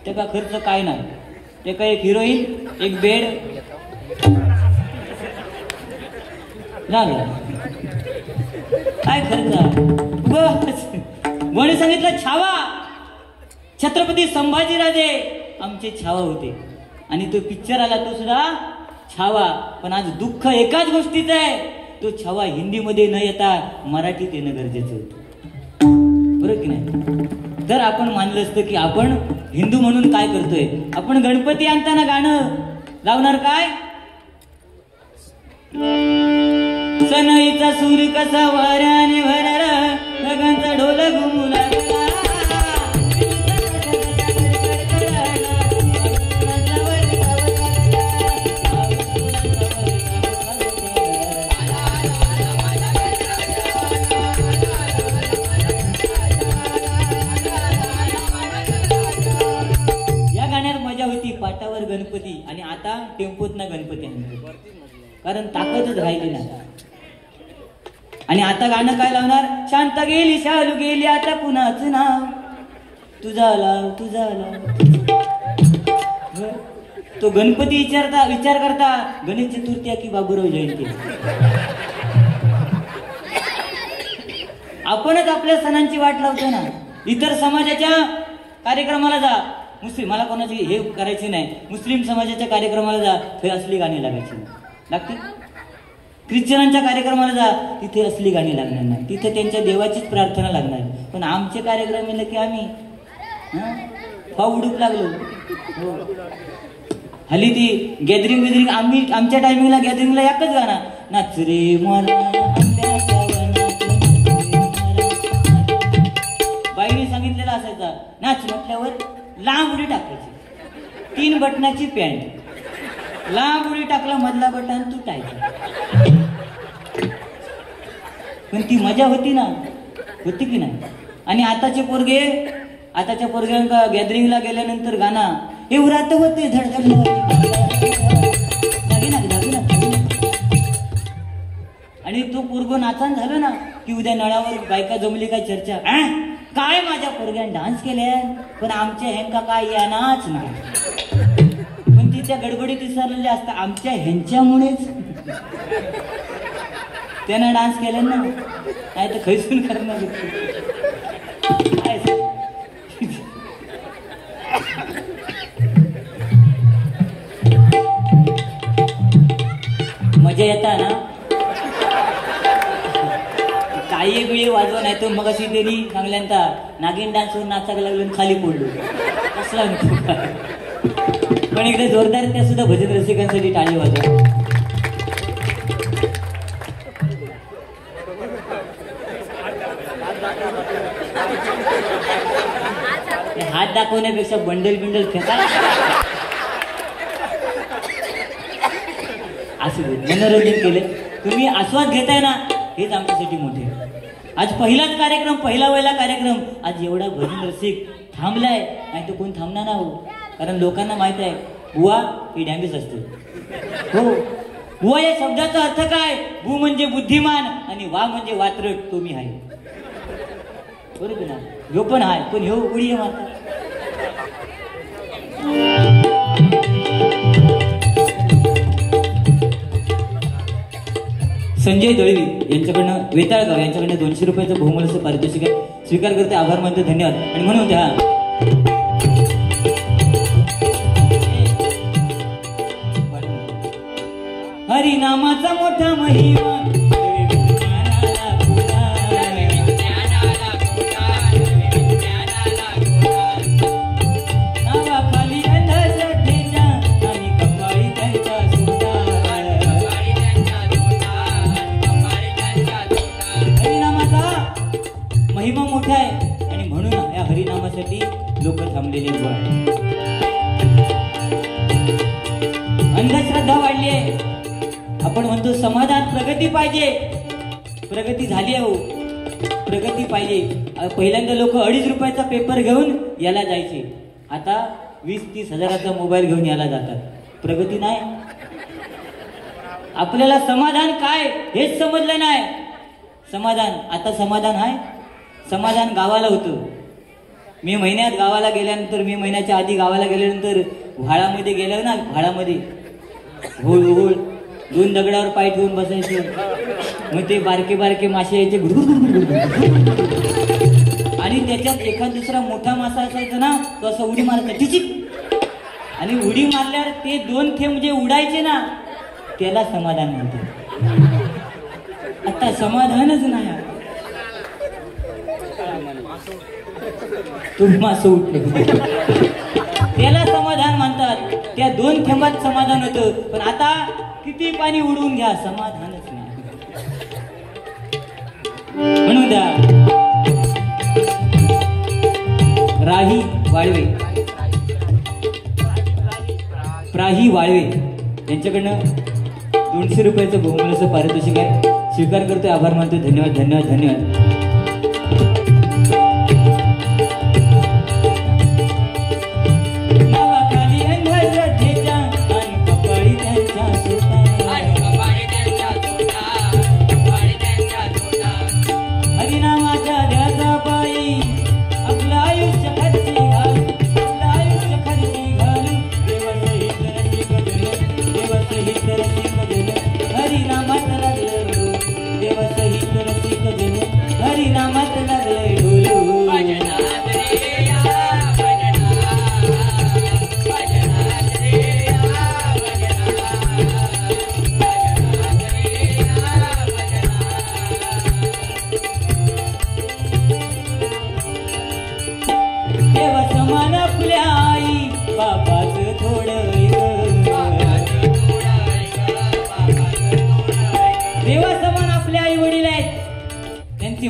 ते का खर्च काय नाही, ते का एक हिरोईन, एक बेड झालं, काय खर्च हा. म्हणे सांगितलं छावा, छत्रपती संभाजीराजे आमचे छावा होते आणि तो पिक्चर आला तो सुद्धा छावा. पण आज दुःख एकाच गोष्टीचं आहे, तो छावा हिंदीमध्ये न येता मराठीत येणं गरजेचं होतं, बरोबर की नाही. तर आपण मानलं असतं की आपण हिंदू म्हणून काय करतोय, आपण गणपती आणताना गाणं लावणार काय, सनईचा सूर कसा वाऱ्याने भरला, ढगांचा ढोल घुमू लागला. पाटावर गणपती आणि आता टेम्पोत ना गणपती आहे, कारण ताकदच राहिली ना. आणि आता गाणं काय लावणार, शांत गेली शालू गेली आता कुणाच नाव, तुझा लाव तुझा लाव. तो गणपती विचार करता गणेश चतुर्थी की बाबूराव जयंती. आपणच आपल्या सणांची वाट लावतो ना. इतर समाजाच्या कार्यक्रमाला जा, मुस्लिम, मला कोणाची हे करायची नाही, मुस्लिम समाजाच्या कार्यक्रमाला जा, ते असली गाणी लागायची लागतील. ख्रिश्चनांच्या कार्यक्रमाला जा, तिथे असली गाणी लागणार नाही, तिथे त्यांच्या देवाचीच प्रार्थना लागणार. पण आमचे कार्यक्रम म्हणलं की आम्ही उडूक लागलो. हल्ली ती गॅदरिंग आम्ही आमच्या टायमिंगला गॅदरिंगला एकच गाणं, नाच रे मला नाचायचा. नाच म्हटल्यावर लांब उडी टाकायची. 3 बटनाची पॅन्ट, लांब उडी टाकला मधला बटन तुटायचा. पण ती मजा होती ना, होती की नाही? आणि आताच्या पोरग्यांका गॅदरिंगला गेल्यानंतर गाणा एवढात होते धडधड आणि तो पोरगो नाचान झालं ना की उद्या नळावर बायका जमली काय चर्चा, काय माझ्या पोरग्यान डान्स केले पण आमच्या ह्यांका काय यानाच नाही. पण तिच्या गडबडीत विसरलेले असतात आमच्या ह्यांच्यामुळेच त्यानं डान्स केला ना, नाही तर खैसून करणार. मजा येता ना, काही बिळी वाजवा नाही तो. मग अशी त्यांनी चांगल्यांता नागिन डान्सवर नाचायला लागलो खाली पडलो कसला. पण इकडे जोरदार त्या सुद्धा भजन रसिकांसाठी टाळी वाजवा. हात दाखवण्यापेक्षा बंडल फेका असं मनोरंजन केले तुम्ही, आस्वाद घेताय ना, हेच आमच्यासाठी मोठे. आज पहिलाच कार्यक्रम, पहिला वेळेला कार्यक्रम. आज एवढा भजन रसिक थांबलाय, नाही तर कोण थांबणार ना हो. कारण लोकांना माहित आहे बुवा ही डॅमेज असते. हो, बुवा या शब्दाचा अर्थ काय? बु म्हणजे बुद्धिमान आणि वा म्हणजे वात्रट. तो मी आहे बरोबर ना, ह्यो पण आहे पण ह्यो उडी मारता. संजय दळवी यांच्याकडनं, वेताळगाव यांच्याकडनं 200 रुपयाचं बहुमूल्याचं पारितोषिक आहे. स्वीकार करते, आभार मानतो, धन्यवाद. आणि म्हणून द्या हरिनामाचा मोठा महिमा महिमा मोठा आहे आणि म्हणून या हरिनामासाठी लोक थांबलेले आहेत. अंधश्रद्धा वाढली आहे. आपण म्हणतो समाजात प्रगती पाहिजे, प्रगती झाली आहे हो, प्रगती पाहिजे. पहिल्यांदा लोक 2.5 रुपयाचा पेपर घेऊन याला जायचे, आता 20-30 हजाराचा मोबाईल घेऊन याला जातात. प्रगती नाही. आपल्याला समाधान काय हेच समजलं नाही. समाधान आता समाधान आहे. समाधान गावाला होतं. मे महिन्यात गावाला गेल्यानंतर, मे महिन्याच्या आधी गावाला गेल्यानंतर व्हाळामध्ये गेलं ना, व्हाळामध्ये होळ होळ 2 दगडावर पाय ठेवून बसायचं. मग ते बारके बारके मासे यायचे आणि त्याच्यात एखाद दुसरा मोठा मासा असायचा ना, तो असं उडी मारायचा टिचिक. आणि उडी मारल्यावर ते 2 थेंब जे उडायचे ना, त्याला समाधान म्हणते. आता समाधानच नाही. तुम्ही मासं उठले त्याला समाधान म्हणतात. त्या 2 थेंबात समाधान होतं. पण आता किती पाणी उडवून घ्या, समाधानच नाही. म्हणून द्या राही वाळवे, प्राही वाळवे यांच्याकडनं 200 रुपयाचं बहुमूल्याचं पारितोषिक आहे. स्वीकार करतोय, आभार मानतो, धन्यवाद धन्यवाद धन्यवाद.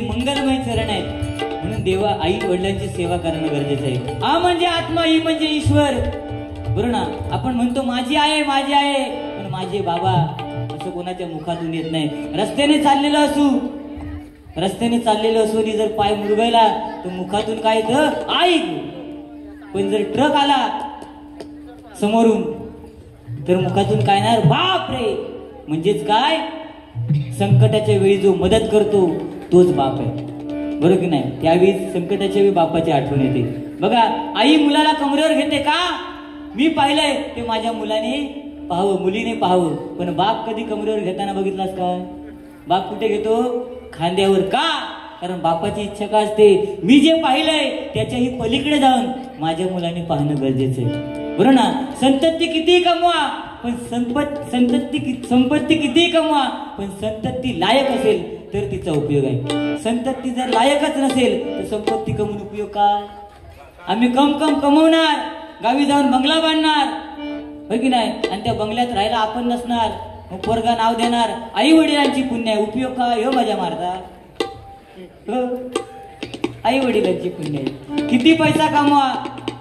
मंगलमय चरण आहेत म्हणून म्हणून देवा आई वडिलांची सेवा करणं गरजेचं आहे. आ म्हणजे आत्मा, ई म्हणजे ईश्वर. बरोबर ना? आपण म्हणतो माझी आहे माझी आहे, पण माझे बाबा असं कोणाच्या मुखातून येत नाही. रस्त्याने चाललेलं असू जर पाय मुरगायला तर मुखातून काय येतं? आई. पण जर ट्रक आला समोरून तर मुखातून काय येणार? बाप रे. म्हणजेच काय? संकटाच्या वेळी जो मदत करतो तोच बाप आहे. बरोबर की नाही? त्यावेळी संकटाच्या वेळी बापाची आठवण येते. बघा, आई मुलाला कमरेवर घेते का? मी पाहिलंय ते माझ्या मुलाने पाहावं, मुलीने पाहावं. पण बाप कधी कमरेवर घेताना बघितलास का? बाप कुठे घेतो? खांद्यावर. का? कारण बापाची इच्छा का असते? मी जे पाहिलंय त्याच्याही पलीकडे जाऊन माझ्या मुलाने पाहणं गरजेचं आहे. बरोबर ना? संपत्ती कितीही कमवा, पण संपत्ती कितीही कमवा, पण संतती लायक असेल तर तिचा उपयोग आहे. संतती जर लायकच नसेल तर संपत्ती कमवून उपयोग काय? आम्ही कमवणार, गावी जाऊन बंगला बांधणार, हो की नाही? आणि त्या बंगल्यात राहायला आपण नसणार, मग पोरगा नाव देणार आई वडिलांची पुण्य आहे. उपयोग काय? हो मजा मारता. आई वडिलांची पुण्य आहे. किती पैसा कमवा,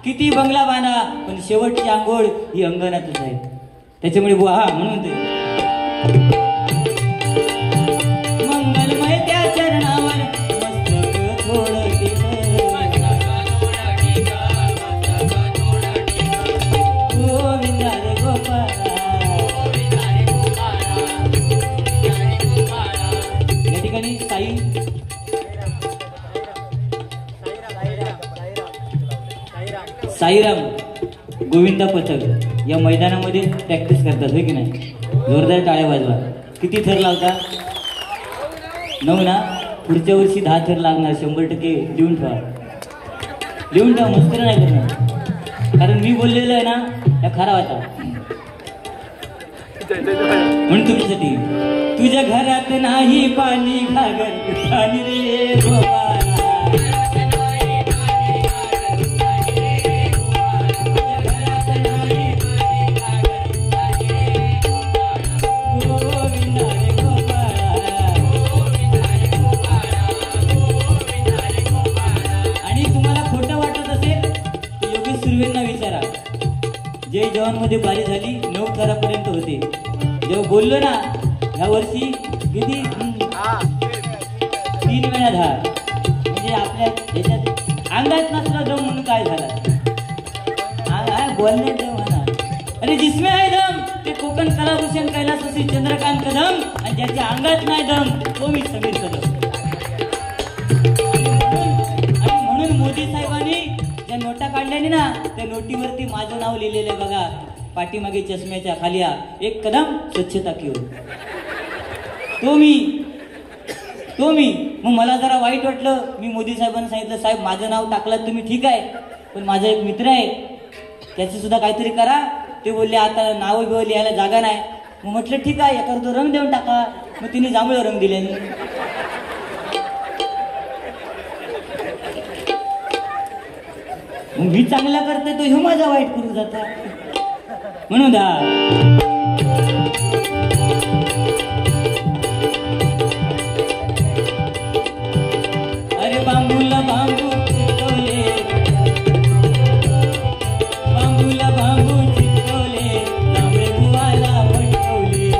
किती बंगला बांधा, पण शेवटची आंघोळ ही अंगणातच आहे. त्याच्यामुळे बुवा म्हणून ते मंगलमय त्या चरणावर मस्तक थोडं गोविंदा रे गोपाला. या ठिकाणी साईराम गोविंदा पथक या मैदानामध्ये प्रॅक्टिस करतात, हो की नाही? जोरदार टाळ्या वाजवा. किती थर लावता? 9 ना? पुढच्या वर्षी 10 थर लागणार. 100% लिहून ठेवा. मस्कर नाही करणार, कारण मी बोललेलं आहे ना त्या खरा होता. म्हणून तुमच्यासाठी तुझ्या घरात नाही पाणी घागर पाणी रे गोपाला. जय जवान मध्ये बारी झाली 9 थरापर्यंत होते. जेव्हा बोललो ना ह्या वर्षी किती 3 वेळा 10, म्हणजे आपल्या याच्यात अंगात नसला दम म्हणून काय झाला? बोलण्यात दम म्हणा. अरे जिसमें आहे दम ते कोकण कलाभूषण कैलासवासी चंद्रकांत कदम, आणि ज्याच्या अंगात नाही दम तो मी समीर कदम. आणि म्हणून मोदी साहेबांनी ज्या नोटा काढल्याने ना त्या नोटीवरती माझं नाव लिहिलेलं आहे बघा. पाठीमागे चष्म्याच्या खाली एक कदम स्वच्छता की ओर. तो मी मग मला जरा वाईट वाटलं. मी मोदी साहेबांना सांगितलं, साहेब माझं नाव टाकलं तुम्ही ठीक आहे, पण माझा एक मित्र आहे त्याची सुद्धा काहीतरी करा. ते बोलले आता नाव बिव लिहायला जागा नाही. मग म्हटलं ठीक आहे, एखादा तो रंग देऊन टाका. मग तिने जांभळं रंग दिल्याने. मग मी चांगला करते तो ह्यो माझा वाईट करू जाता म्हणून अरे बांबूला बांबू चिटकवले, बांबूला बांबू चिटकवले, तांबडे बुवाला पटकवले.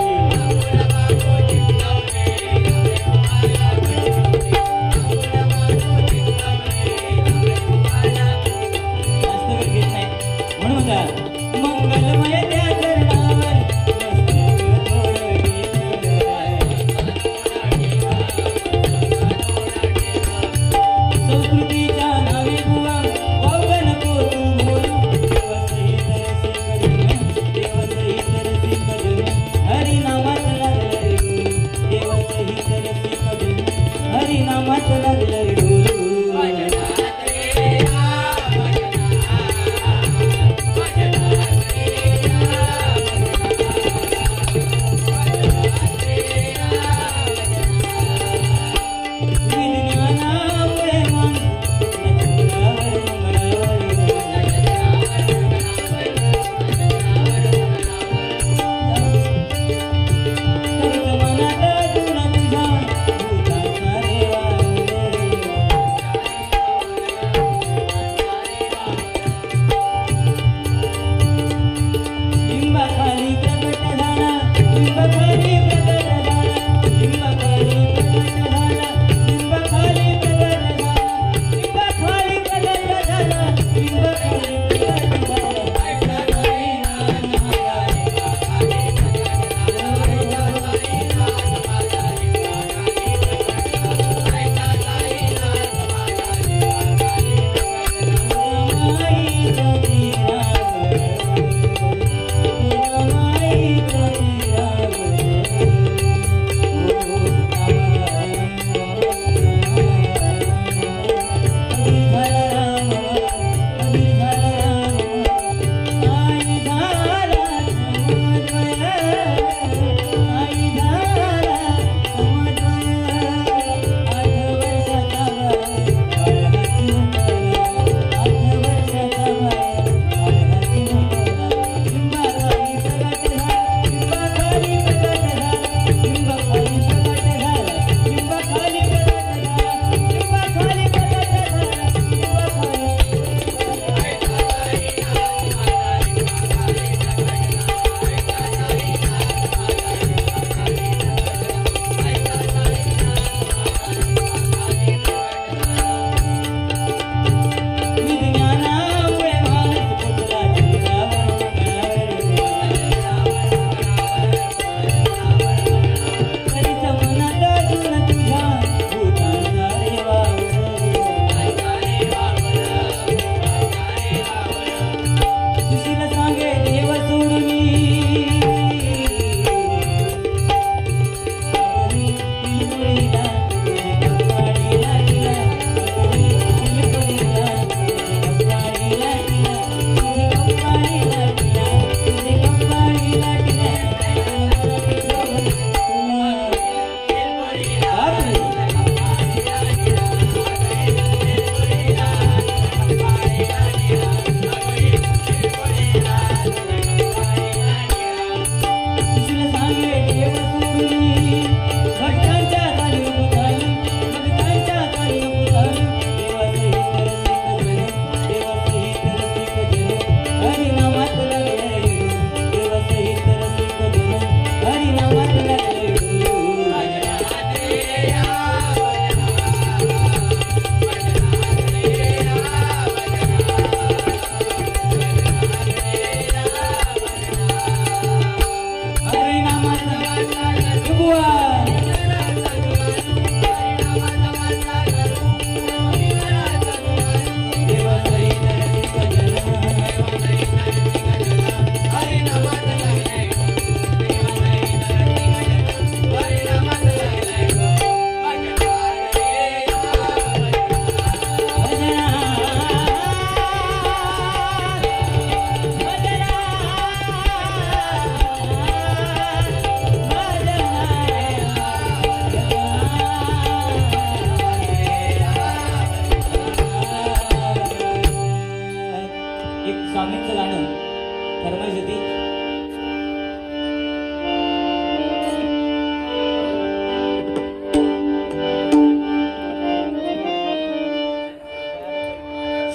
म्हणून मंगलमय त्या चरणावर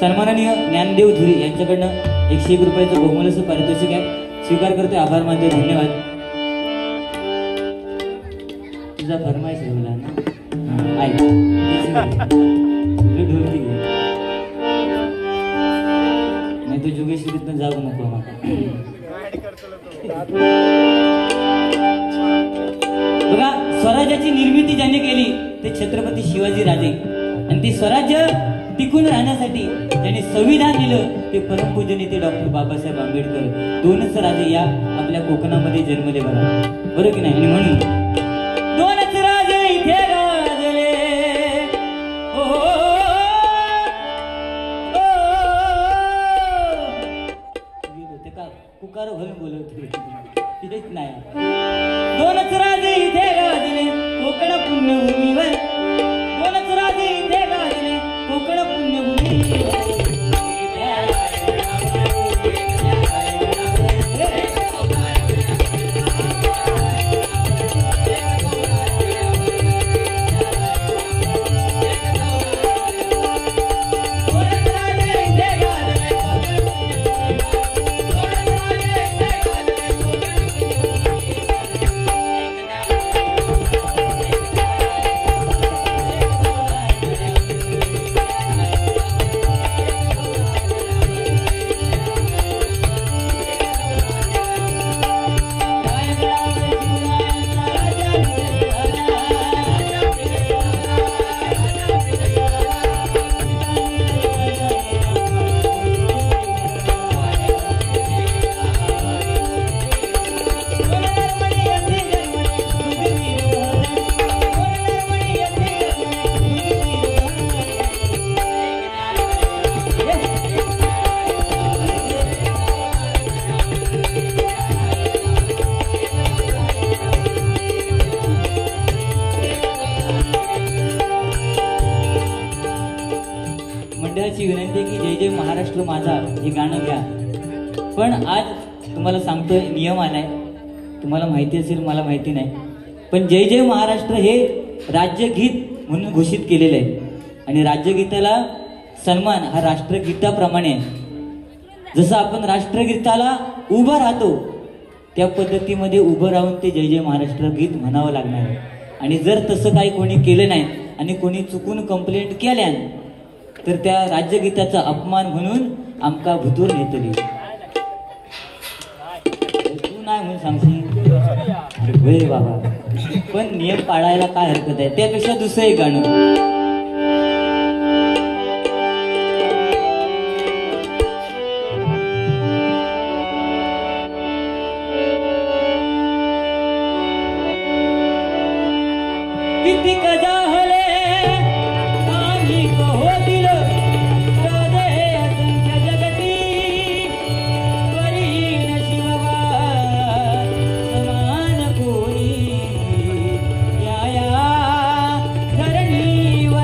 सन्माननीय ज्ञानदेव धुरी यांच्याकडनं 101 रुपयाचं बहुमूल्य पारितोषिक आहे. स्वीकार करतोय. आभार मानते. धन्यवाद. तुझा फरमाईश आहे मला ना. ऐक ढोलकी घे. नाही तो जोगेश्वरीतनं जाऊ नको मला. बघा, स्वराज्याची निर्मिती ज्यांनी केली ते छत्रपती शिवाजी राजे, आणि ते स्वराज्य टिकून राहण्यासाठी त्यांनी संविधान दिलं ते परमपूज्य नेते डॉक्टर बाबासाहेब आंबेडकर. दोनच राजे या आपल्या कोकणामध्ये जन्मले बघा, बरोबर की नाही? आणि म्हणून दोनच राजे इथे गाजले. ओ, ते का पुकार घालून बोलवते नाही. दोनच राजे इथे गाजले कोकण पुण्यभूमीवर. दोनच राजे इथे गाजले कोकण पुण्यभूमीवर. मंडळाची विनंती आहे की जय जय महाराष्ट्र माझा हे गाणं घ्या. पण आज तुम्हाला सांगतोय, नियम आलाय, तुम्हाला माहिती असेल, मला माहिती नाही, पण जय जय महाराष्ट्र हे राज्यगीत म्हणून घोषित केलेलं आहे. आणि राज्यगीताला सन्मान हा राष्ट्रगीताप्रमाणे आहे. जसं आपण राष्ट्रगीताला उभं राहतो त्या पद्धतीमध्ये उभं राहून ते जय जय महाराष्ट्र गीत म्हणावं लागणार आहे. आणि जर तसं काही कोणी केलं नाही आणि कोणी चुकून कंप्लेंट केल्या तर त्या राज्यगीताचा अपमान म्हणून आमका भुतूर नेतली. तू नाही म्हणून सांगशील बाबा, पण नियम पाळायला काय हरकत आहे. त्यापेक्षा दुसरं एक गाणं. किती कजा हले आम्ही कहो दिल राधे असंख्य जगती परीन शिवबा समान कोणी या धरणीवर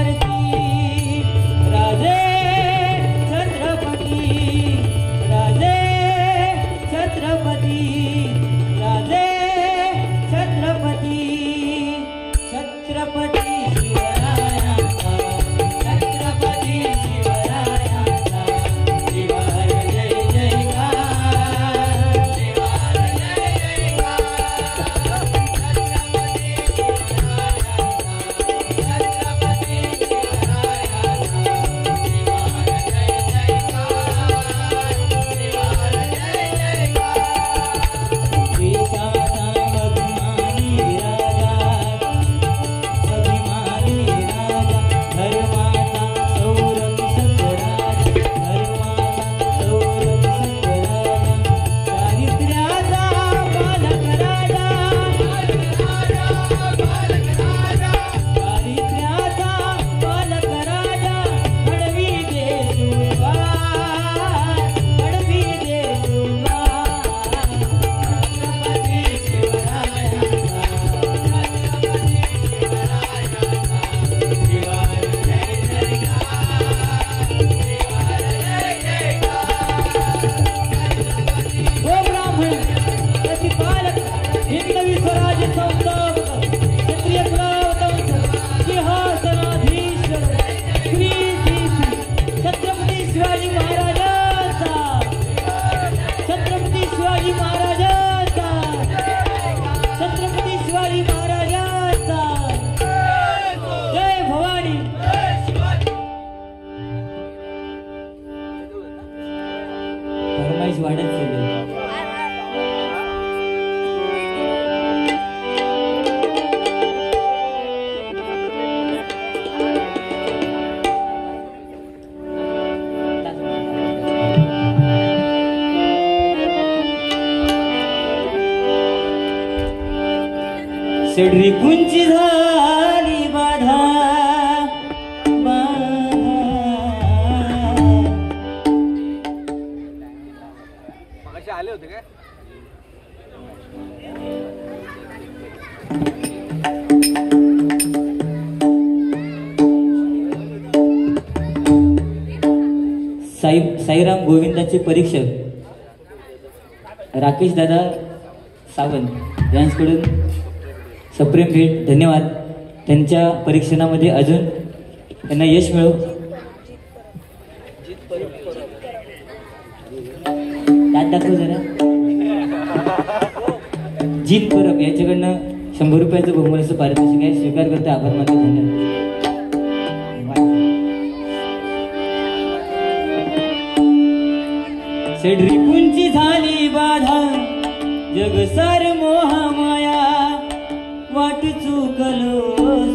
पैसे वाढत चालले. शेडरी कुंची झाली बाधा आले होते काय? साईराम गोविंदाचे परीक्षक राकेश दादा सावंत यांच्याकडून सप्रेम भेट. धन्यवाद. त्यांच्या परीक्षणामध्ये अजून त्यांना यश मिळो. दात दाखव जरा. जीत परब याच्याकडनं 100 रुपयाचं बहुमूल्याचं पारितोषिक आहे. स्वीकार करते. आभार मानतो. धन्यवाद. शेडरी कुंची झाली बाधा जगसार मोहमाया वाट चुकलो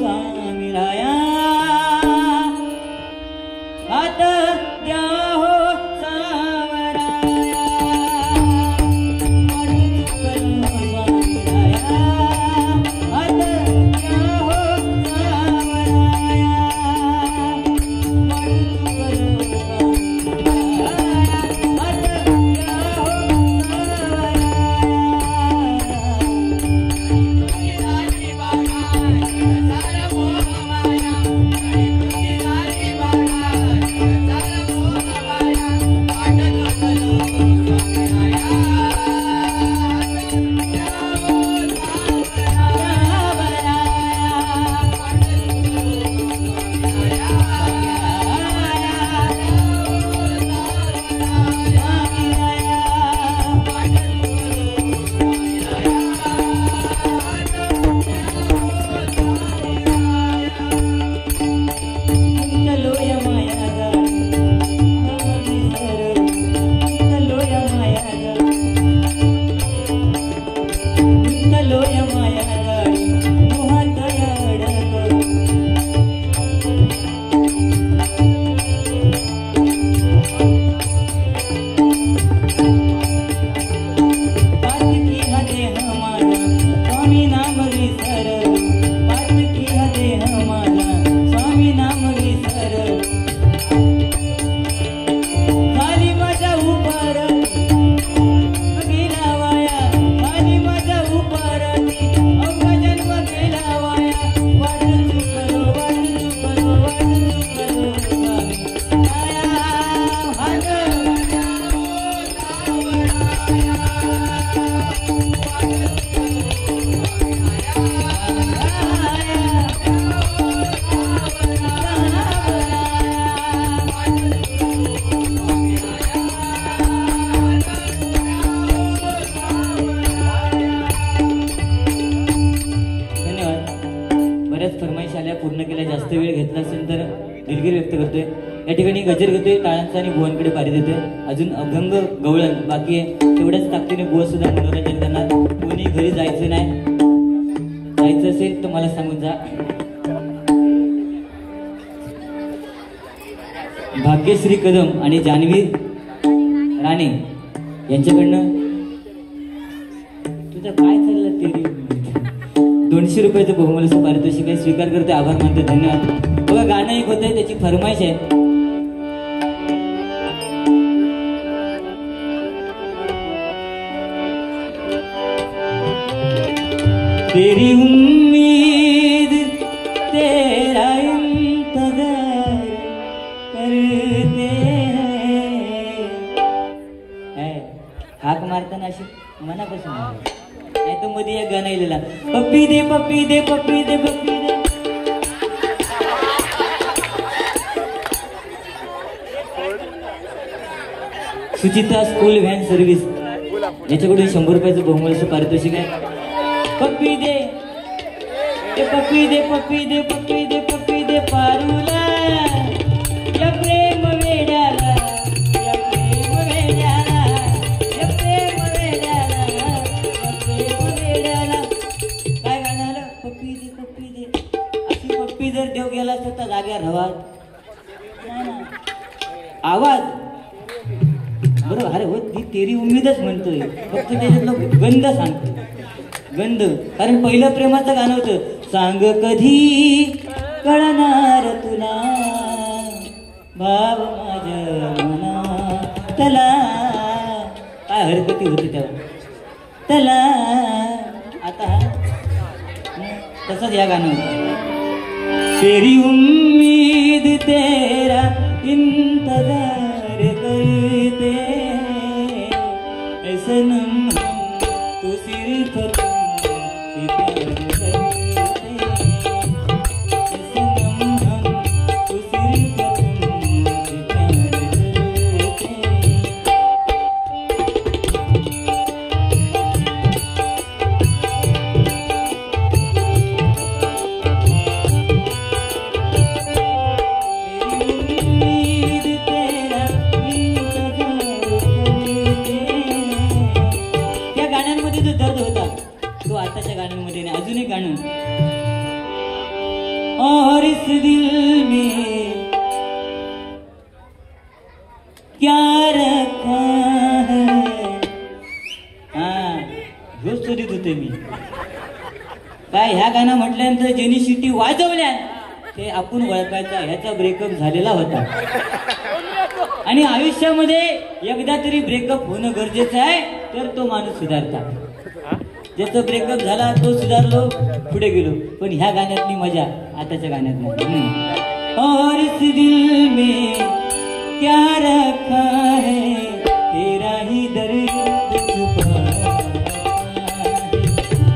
सामिराया आता द्या हो सावराया वाट चुकलो सामिराया आता द्या हो सावराया वाट चुकलो सामिराया आता द्या हो सावराया. पूर्ण केल्या. जास्त वेळ घेतला असेल तर दिलगिरी व्यक्त करतोय. या ठिकाणी गजर घेतोय टाळ्यांचा आणि भुवनकडे पारी देतोय. अजून अभंग गवळण बाकी आहे. तेवढ्याच ताकदीने बुवा सुद्धा मनोरंजन करणार. कोणी घरी जायचं नाही. जायचं असेल तर मला सांगून जा. भाग्यश्री कदम आणि जान्हवी राणे यांच्याकडनं तुझं काय चाललं ते 200 रुपयाचं बहुमूल्याचं पारितोषिक आहे. स्वीकार करते. आभार मानते. धन्यवाद. बघा गाणं एक होतंय त्याची फरमाईश आहे. तेरी उम्मीद तेरा इंतजार करते हैं. हाक मारताना अशी मनापासून नाही तर मध्ये एक गाणं लिहिला पप्पी दे पप्पी दे पप्पी दे पप्पी दे. सुचिता स्कूल व्हॅन सर्व्हिस याच्याकडून 100 रुपयाचं बहुमूल्याचं पारितोषिक आहे. पप्पी दे पप्पी दे पप्पी दे पप्पी दे पप्पी दे पारूला या प्रेम वेड्याला या प्रेम वेड्याला आवाज बरोबर. अरे हो ती तेरी उम्मीदच म्हणतोय, फक्त त्याच्यातलं गंध सांगतो. गंध. कारण पहिलं प्रेमाचं गाणं होतं, सांग कधी कळणार तुला भाव माझ्या मना तला. काय हरकती होती तेव्हा तला. आता तसंच या गाणं होतं, तेरी उम्मीद तेरा इंतजार करते ऐ सनम तो सिर्फ तुमसे प्यार करते ऐ सनम तो सिर्फ तुमसे प्यार करते. आताच्या गाण्यांमध्ये नाही. अजून एक गाणं, और इस दिल में क्या रखा है. हा झोप शोधित होते मी. काय ह्या गाणं म्हटल्यानंतर ज्यांनी शिट्टी वाजवल्या ते आपण ओळखायचा ह्याचा ब्रेकअप झालेला होता. आणि आयुष्यामध्ये एकदा तरी ब्रेकअप होणं गरजेचं आहे, तर तो माणूस सुधारता. ज्याचा ब्रेकअप झाला तो सुधारलो, पुढे गेलो. पण ह्या गाण्यातली मजा आताच्या गाण्यात नाही. और इस दिल में क्या रखा है तेरा ही दर्द छुपा है,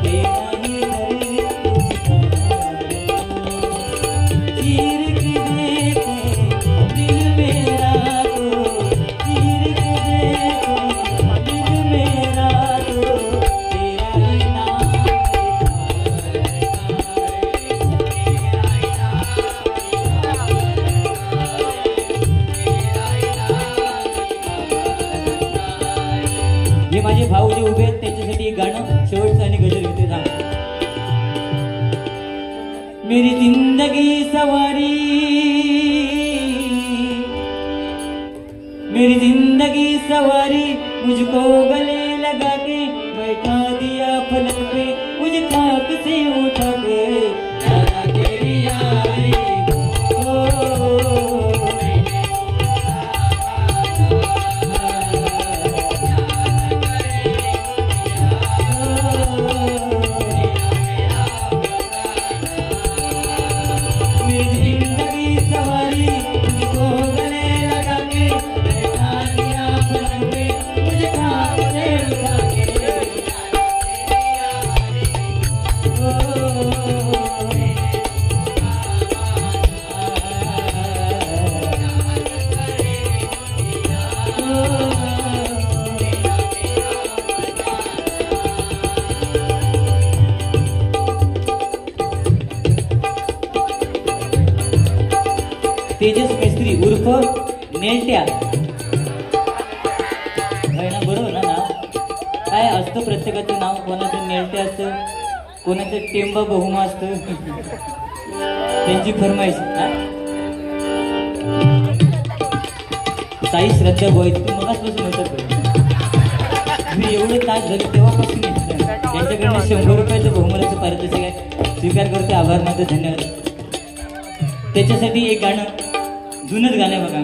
तेरा ही दर्द छुपा है. चीर के देखे दिल मेरा तो, चीर के देखे दिल मेरा तो, हे माझे भाऊ जे उभे आहेत त्याच्यासाठी एक गाणं शेवटचं आणि गजल घेते. मेरी जिंदगी सवारी, मेरी जिंदगी सवारी, मुझको गले लगा के बैठा दिया फलक पे, मुझे खाक से उठा के तेरी यारी. तेजस मिस्त्री उर्फ नेलट्या. ना बरोबर ना नाव काय असतं, प्रत्येकाचं नाव. कोणाचं नेलट्या असतं, कोणाचं टेंबा बहुमा असतं. त्यांची फरमाईश. साई श्रद्धा बॉईज तू मगाचपासून होतं. मी एवढे तास झाले तेव्हापासून त्यांच्याकडनं 100 रुपयाचं बहुमानाचं पारितोषिक आहे, स्वीकार करते. आभार मानतो, धन्यवाद. त्याच्यासाठी एक गाणं, जुनच गाणं आहे बघा.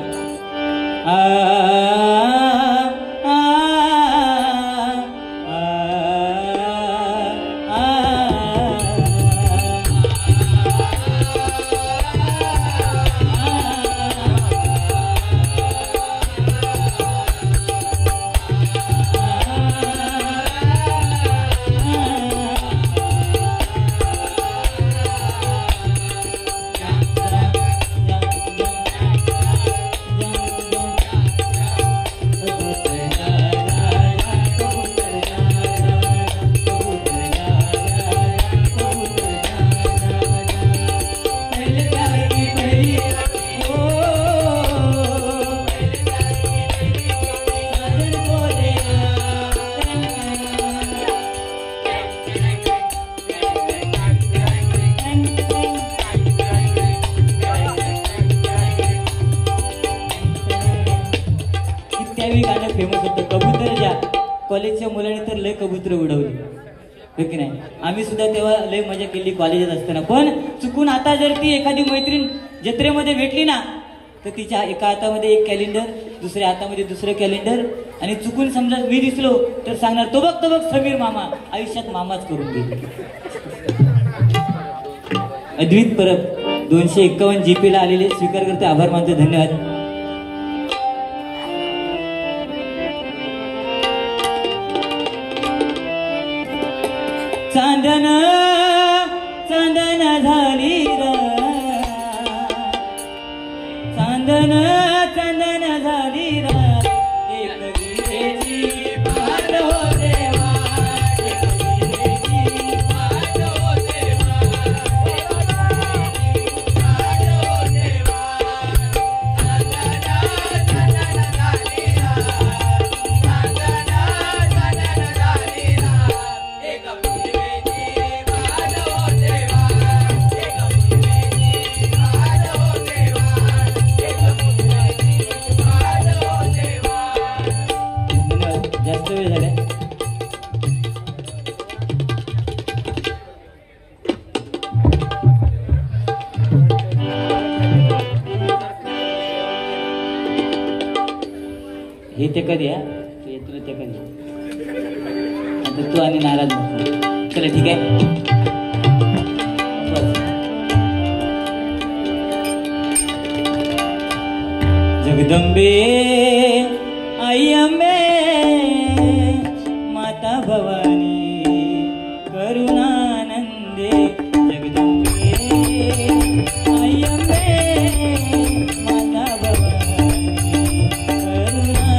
त्यावेळी गाणं फेमस होतं, कबूतर ज्या. कॉलेजच्या मुलांनी तर लय कबूतर उडवली, हो की नाही. आम्ही सुद्धा तेव्हा लय मजा केली कॉलेजात असताना. पण चुकून आता जर ती एखादी मैत्रीण जत्रेमध्ये भेटली ना, तर तिच्या एका हातामध्ये एक कॅलेंडर, दुसऱ्या हातामध्ये दुसरं कॅलेंडर, आणि चुकून समजा मी दिसलो तर सांगणार तो बघ समीर मामा. आयुष्यात मामाच करून गेले. अद्वित परब 251 GP ला आलेले स्वीकार करते, आभार मानतो, धन्यवाद. चांदन चांदन झाली र, चांदन चांदन झाली र, एक गिरेची पाट हो देवा, एक गिरेची पाट हो देवा, पाट हो देवा. चांदन चांदन झाली र, चांदन चांदन झाली र, एक जास्त वेळ झालाय. हे ते कधी तुला ते कधी आता तू आणि नाराज नको. चला ठीक आहे. जगदंबे आई अंबे माता भवानी करुणानंदे, जगदंबे आई अंबे माता भवानी करुणानंदे.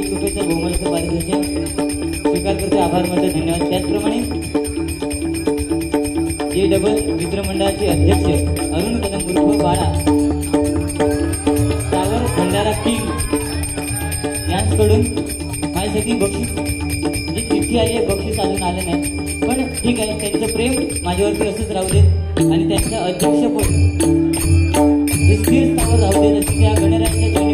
रुपयाचा बहुमानाचं पारितोषिक स्वीकार करते. आभार मानतो. धन्यवाद. त्याचप्रमाणे जे डबल मित्रमंडळाचे अध्यक्ष अरुण कदम उर्फ बाळा सावर भंडारा किंग यांच्याकडून माझ्यासाठी बक्षीस म्हणजे चिठ्ठी आली आहे, बक्षीस अजून आलं नाही, पण ठीक आहे. त्यांचं प्रेम माझ्यावरती असंच राहू देत आणि त्यांचं अध्यक्षपद हे स्थिर स्थावर राहू देत. त्या गणराज्याच्या